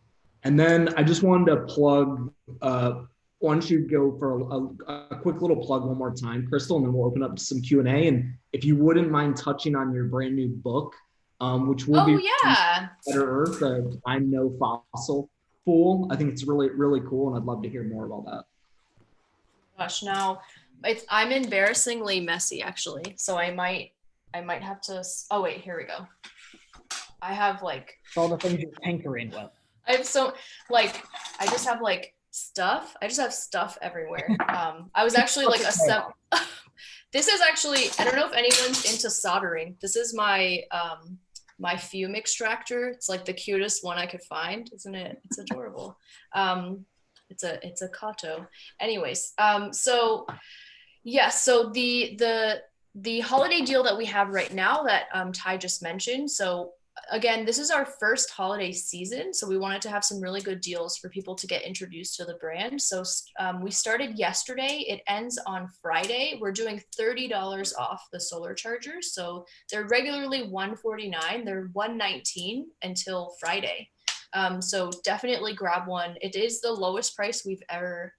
And then I just wanted to plug. Why don't you go for a quick little plug one more time, Krystal, and then we'll open up some Q&A. And if you wouldn't mind touching on your brand new book, which will be Better Earth, I'm No Fossil Fool. I think it's really, really cool, and I'd love to hear more about that. Gosh, now I'm embarrassingly messy, actually. So I might have to. Oh wait, here we go. I have like all the things you're tinkering with. I have so like I just have like stuff. I just have stuff everywhere. I was actually like this is actually, I don't know if anyone's into soldering. This is my my fume extractor. It's like the cutest one I could find, isn't it? It's adorable. It's a Kato. Anyways, so the holiday deal that we have right now that Ty just mentioned. So again, this is our first holiday season, so we wanted to have some really good deals for people to get introduced to the brand. So we started yesterday. It ends on Friday. We're doing $30 off the solar chargers. So they're regularly $149. They're $119 until Friday. So definitely grab one. It is the lowest price we've ever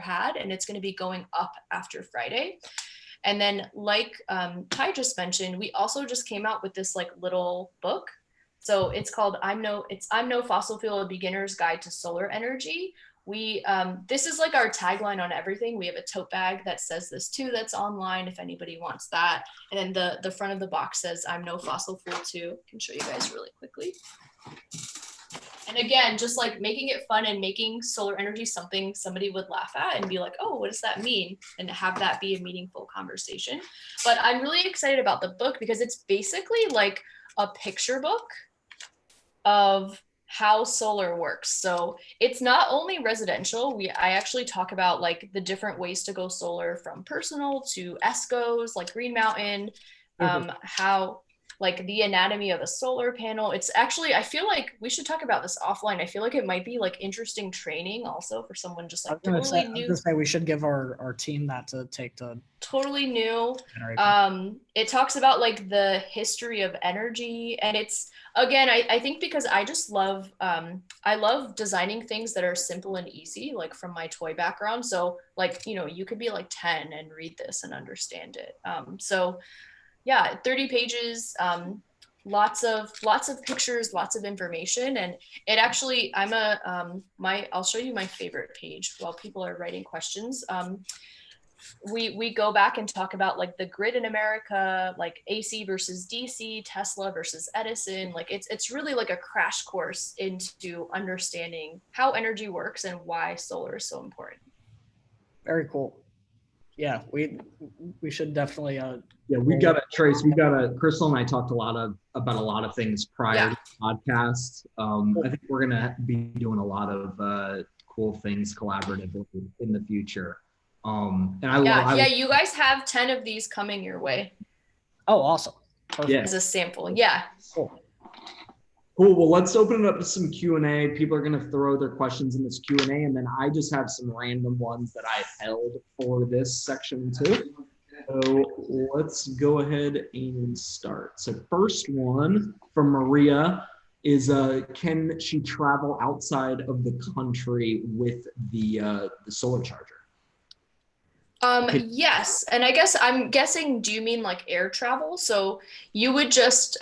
had, and it's going to be going up after Friday. And then like Ty just mentioned, we also just came out with this like little book. So it's called I'm No Fossil Fuel, A Beginner's Guide to Solar Energy. We this is like our tagline on everything. We have a tote bag that says this too, that's online if anybody wants that. And then the front of the box says I'm No Fossil Fuel too. I can show you guys really quickly. And again, just like making it fun and making solar energy something somebody would laugh at and be like, oh, what does that mean? And have that be a meaningful conversation. But I'm really excited about the book because it's basically like a picture book of how solar works. So it's not only residential. I actually talk about like the different ways to go solar, from personal to ESCOs, like Green Mountain, how like the anatomy of a solar panel. It's actually, I feel like we should talk about this offline. I feel like it might be like interesting training also for someone just like totally new. I was gonna say we should give our team that to take to totally new. It talks about like the history of energy, and it's, again, I think because I just love, I love designing things that are simple and easy, like from my toy background. So like, you know, you could be like 10 and read this and understand it. So yeah, 30 pages, lots of pictures, lots of information. And it actually, I'll show you my favorite page while people are writing questions. we go back and talk about like the grid in America, like AC versus DC, Tesla versus Edison. Like it's really like a crash course into understanding how energy works and why solar is so important. Very cool. Yeah, we should definitely Yeah, we got to Trace. We got to Krystal and I talked about a lot of things prior to the podcast. I think we're gonna be doing a lot of cool things collaboratively in the future. And I you guys have 10 of these coming your way. Oh, awesome. Perfect. Yeah. As a sample. Yeah. Cool. Well, let's open it up to some Q&A. People are going to throw their questions in this Q&A, and then I just have some random ones that I held for this section too. So let's go ahead and start. So first one from Maria is, can she travel outside of the country with the solar charger? Yes. And I guess I'm guessing, do you mean like air travel? So you would just,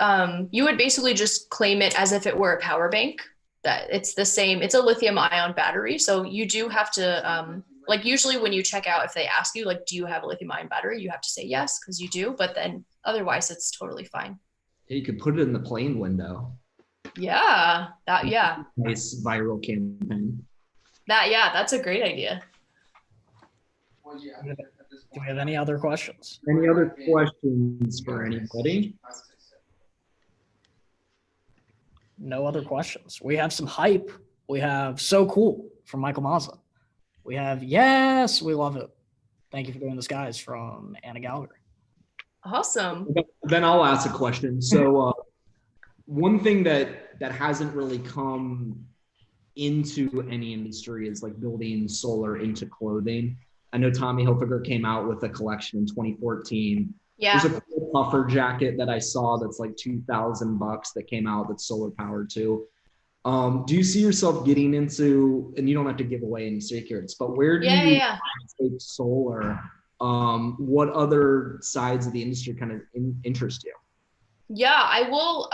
you would basically just claim it as if it were a power bank, that it's the same, it's a lithium ion battery. So you do have to, like usually when you check out, if they ask you, like, do you have a lithium ion battery? You have to say yes, because you do, but then otherwise it's totally fine. You could put it in the plane window. Yeah. Nice viral campaign. That's a great idea. Do we have any other questions? Any other questions for anybody? No other questions. We have some hype. We have so cool from Michael Mazza. We have yes, we love it. Thank you for doing this, guys, from Anna Gallagher. Awesome. Then I'll ask a question. So one thing that hasn't really come into any industry is like building solar into clothing. I know Tommy Hilfiger came out with a collection in 2014. Yeah. There's a cool puffer jacket that I saw that's like $2,000 that came out that's solar powered too. Do you see yourself getting into, and you don't have to give away any secrets, but where do you take solar? What other sides of the industry kind of interest you? Yeah, I will.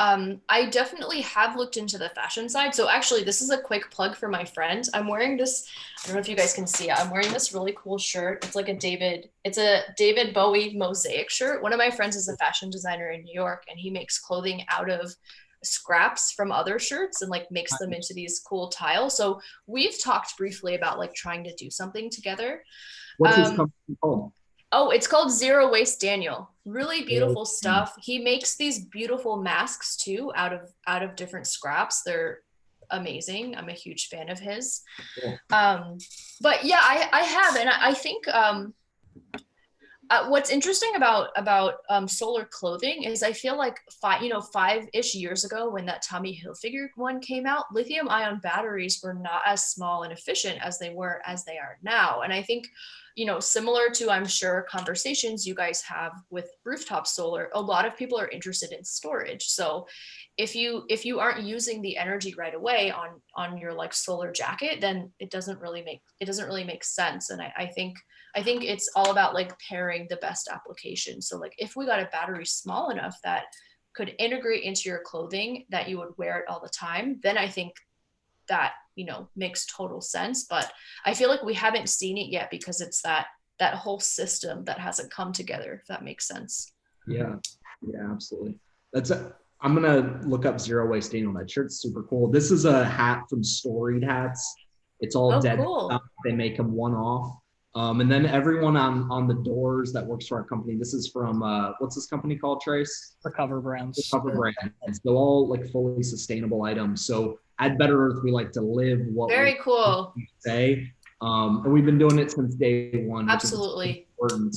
I definitely have looked into the fashion side. So actually, this is a quick plug for my friend. I'm wearing this, I don't know if you guys can see it. I'm wearing this really cool shirt. It's like a David Bowie mosaic shirt. One of my friends is a fashion designer in New York, and he makes clothing out of scraps from other shirts and like makes them into these cool tiles. So we've talked briefly about like trying to do something together. What's his company called? Oh, it's called Zero Waste Daniel. Really beautiful stuff. He makes these beautiful masks too out of different scraps. They're amazing. I'm a huge fan of his. Cool. But yeah, I have, and I think what's interesting about solar clothing is I feel like 5-ish years ago when that Tommy Hilfiger one came out, lithium ion batteries were not as small and efficient as they are now. And I think, similar to, I'm sure, conversations you guys have with rooftop solar, a lot of people are interested in storage. So if you aren't using the energy right away on your like solar jacket, then it doesn't really make sense. And I think it's all about like pairing the best application. So like if we got a battery small enough that could integrate into your clothing that you would wear it all the time, then I think that, makes total sense. But I feel like we haven't seen it yet because it's that whole system that hasn't come together, if that makes sense. Yeah, absolutely. I'm going to look up Zero Waste Daniel. That shirt's super cool. This is a hat from Storied Hats. It's all dead stuff. They make them one off. And then everyone on the doors that works for our company, this is from, what's this company called, Trace? Recover Brands. Recover Brands. They're all like fully sustainable items. So at Better Earth, we like to live what Very cool. we say. And we've been doing it since day one. Absolutely. It's important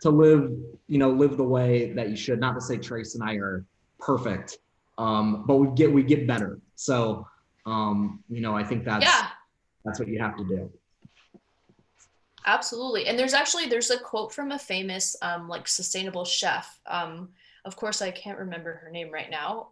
to live, live the way that you should. Not to say Trace and I are perfect, but we get better. So, I think that's what you have to do. Absolutely. And there's a quote from a famous like sustainable chef. Of course, I can't remember her name right now,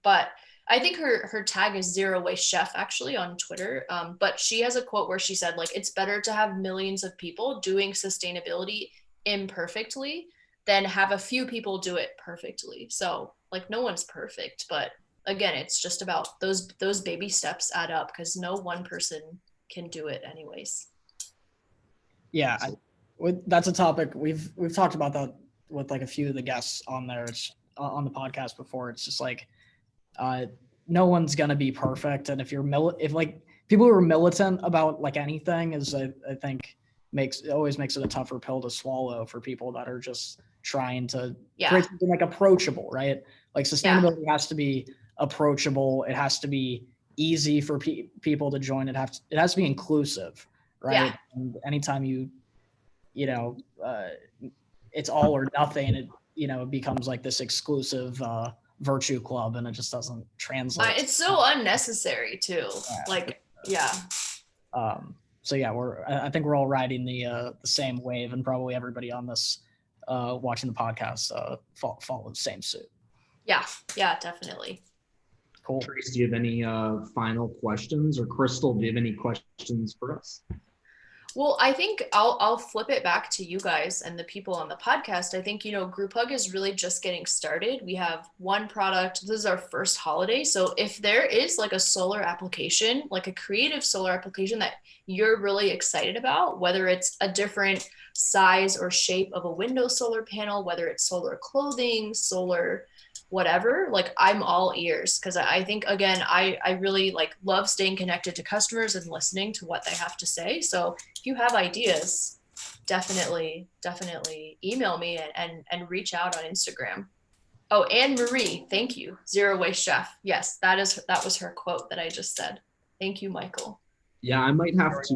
but I think her tag is Zero Waste Chef actually on Twitter. But she has a quote where she said, like, it's better to have millions of people doing sustainability imperfectly than have a few people do it perfectly. So like no one's perfect, but again, it's just about those baby steps add up because no one person can do it anyways. Yeah, That's a topic we've talked about that with like a few of the guests on there. It's on the podcast before. It's just like no one's gonna be perfect, and if like people who are militant about like anything is I think always makes it a tougher pill to swallow for people that are just trying to create something like approachable, right? Like sustainability has to be approachable. It has to be easy for people to join. It has to be inclusive, right? And anytime it's all or nothing, it becomes like this exclusive virtue club, and it just doesn't translate. It's so unnecessary too. So I think we're all riding the same wave, and probably everybody on this watching the podcast follow the same suit. Yeah, definitely. Cool. Trace, do you have any final questions, or Krystal, do you have any questions for us? Well, I think I'll flip it back to you guys and the people on the podcast. I think, Grouphug is really just getting started. We have one product. This is our first holiday. So if there is like a solar application, like a creative solar application that you're really excited about, whether it's a different size or shape of a window solar panel, whether it's solar clothing, solar whatever, like I'm all ears, because I think, again, I really like love staying connected to customers and listening to what they have to say. So if you have ideas, definitely email me and reach out on Instagram. Oh, Anne Marie, thank you. Zero Waste Chef. Yes, that was her quote that I just said. Thank you, Michael. Yeah, I might have to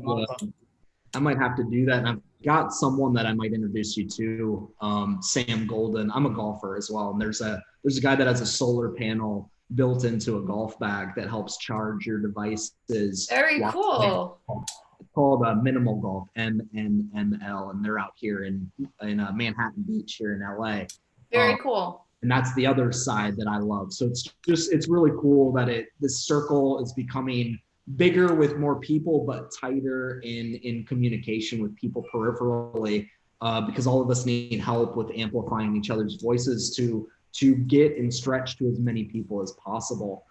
do that. And I've got someone that I might introduce you to, Sam Golden. I'm a golfer as well, and there's a guy that has a solar panel built into a golf bag that helps charge your devices. Very cool. It's called Minimal Golf, MNML, and they're out here in Manhattan Beach here in LA. Very cool. And that's the other side that I love. So it's really cool that this circle is becoming bigger with more people, but tighter in communication with people peripherally, because all of us need help with amplifying each other's voices to get and stretch to as many people as possible.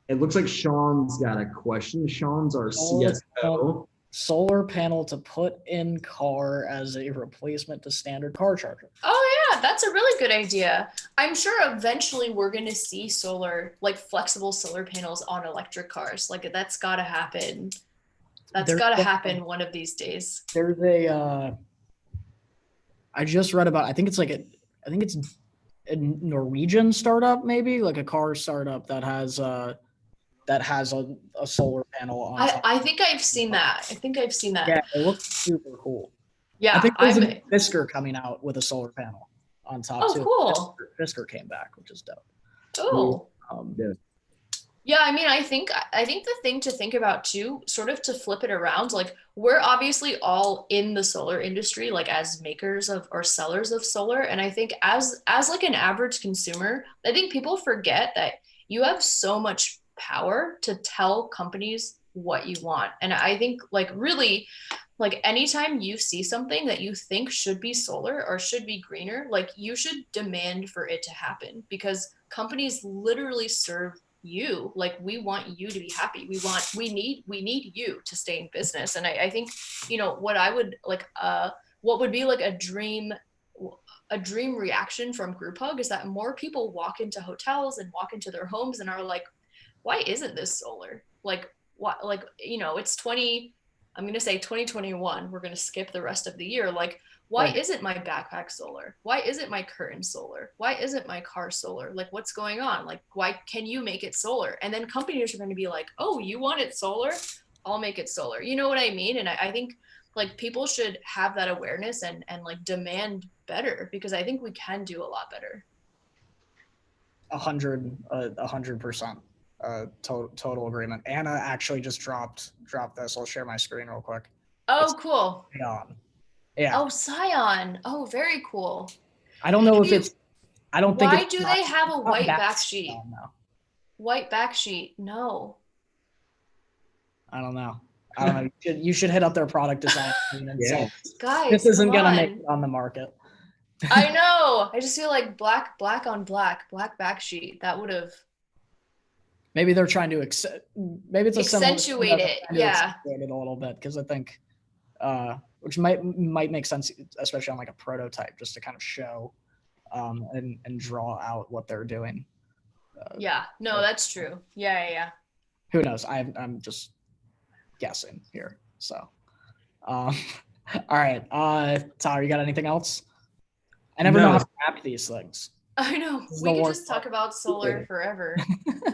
It looks like Sean's got a question. Sean's our CSO. Solar panel to put in car as a replacement to standard car charger. Oh yeah, that's a really good idea. I'm sure eventually we're going to see flexible solar panels on electric cars. Like that's got to happen. That's got to happen one of these days. There's I just read about, I think it's a Norwegian startup, maybe like a car startup that has a solar panel on top. I think I've seen that. Yeah, it looks super cool. Yeah, I think there's a Fisker coming out with a solar panel on top too. Cool. Fisker came back, which is dope. Oh. Yeah, I mean, I think the thing to think about too, sort of to flip it around, like we're obviously all in the solar industry, like as makers of or sellers of solar. And I think as like an average consumer, I think people forget that you have so much power to tell companies what you want. And I think like really, like anytime you see something that you think should be solar or should be greener, like you should demand for it to happen, because companies literally serve you. Like we want you to be happy. We need you to stay in business. And I think, what I would like, what would be like a dream reaction from Grouphug is that more people walk into hotels and walk into their homes and are like, why isn't this solar? Like what, like, it's 2021. We're going to skip the rest of the year. Like, why isn't my backpack solar? Why isn't my curtain solar? Why isn't my car solar? Like, what's going on? Like, why can you make it solar? And then companies are going to be like, oh, you want it solar? I'll make it solar. You know what I mean? And I think like people should have that awareness and like demand better, because I think we can do a lot better. 100%. Total agreement. Anna actually just dropped this. I'll share my screen real quick. Oh, cool. Scion. Yeah. Oh, Scion. Oh, very cool. I don't know if it's. I don't think. Why do they have a white back sheet? No. White back sheet. No. I don't know. You should hit up their product design team and say, guys, this isn't gonna make it on the market. I know. I just feel like black on black back sheet. That would have. Maybe they're trying to maybe it's a accentuate it. Yeah. Accentuate it a little bit, because I think which might make sense, especially on like a prototype, just to kind of show and draw out what they're doing. Yeah, no, that's true. Yeah. Who knows? I'm just guessing here. So, all right. Tyler, you got anything else? I never know how to wrap these things. I know. We could just talk about solar forever.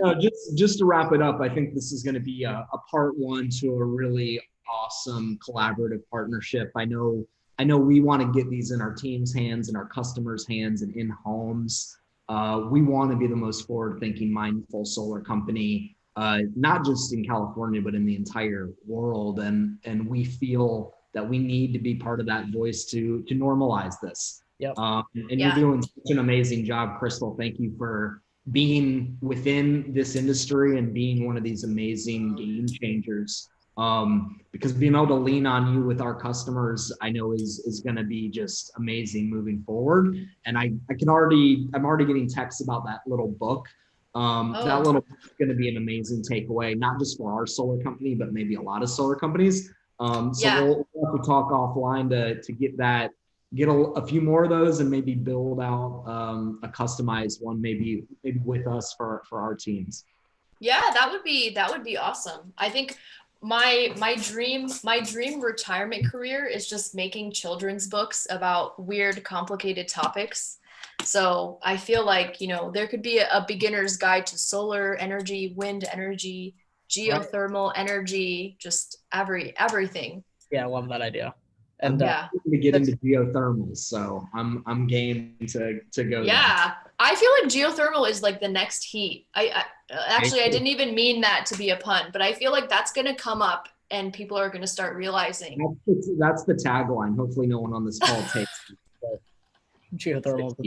No, just to wrap it up, I think this is going to be a part one to a really awesome collaborative partnership. I know we want to get these in our team's hands and our customers' hands and in homes. We want to be the most forward-thinking, mindful solar company, not just in California, but in the entire world. And we feel that we need to be part of that voice to normalize this. Yep. And you're doing such an amazing job, Krystal. Thank you for being within this industry and being one of these amazing game changers. Because being able to lean on you with our customers, I know is going to be just amazing moving forward. And I'm already getting texts about that little book. That little book is going to be an amazing takeaway, not just for our solar company, but maybe a lot of solar companies. We'll have to talk offline to get a few more of those and maybe build out a customized one, maybe with us for our teams. Yeah, that would be awesome. I think my dream retirement career is just making children's books about weird, complicated topics. So I feel like, there could be a beginner's guide to solar energy, wind energy, geothermal energy, just everything. Yeah, I love that idea. And we get into geothermal, so I'm game to go. Yeah, there. I feel like geothermal is like the next heat. I didn't even mean that to be a pun, but I feel like that's going to come up and people are going to start realizing. That's the tagline. Hopefully no one on this call takes it. Geothermal is the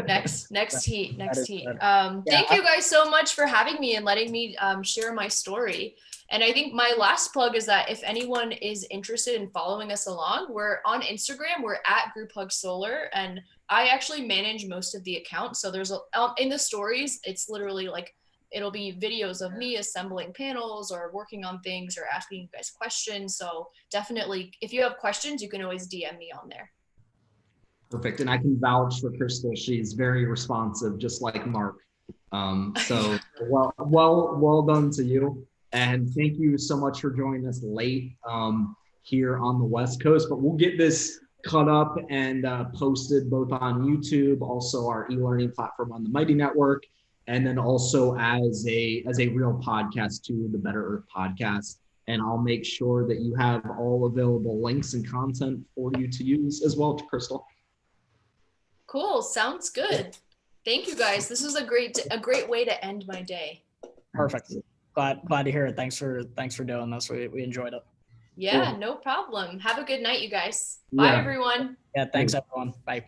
next heat. next heat. Thank you guys so much for having me and letting me share my story. And I think my last plug is that if anyone is interested in following us along, we're on Instagram. We're at Grouphug Solar, and I actually manage most of the account. So there's in the stories, it's literally like it'll be videos of me assembling panels or working on things or asking you guys questions. So definitely, if you have questions, you can always DM me on there. Perfect, and I can vouch for Krystal. She's very responsive, just like Mark. So well done to you. And thank you so much for joining us late here on the West Coast. But we'll get this cut up and posted both on YouTube, also our e-learning platform on the Mighty Network, and then also as a real podcast to the Better Earth podcast. And I'll make sure that you have all available links and content for you to use as well, Krystal. Cool. Sounds good. Thank you guys. This is a great way to end my day. Perfect. Glad to hear it. Thanks for doing this. We enjoyed it. Yeah, cool. No problem. Have a good night, you guys. Bye, everyone. Yeah, thanks everyone. Bye.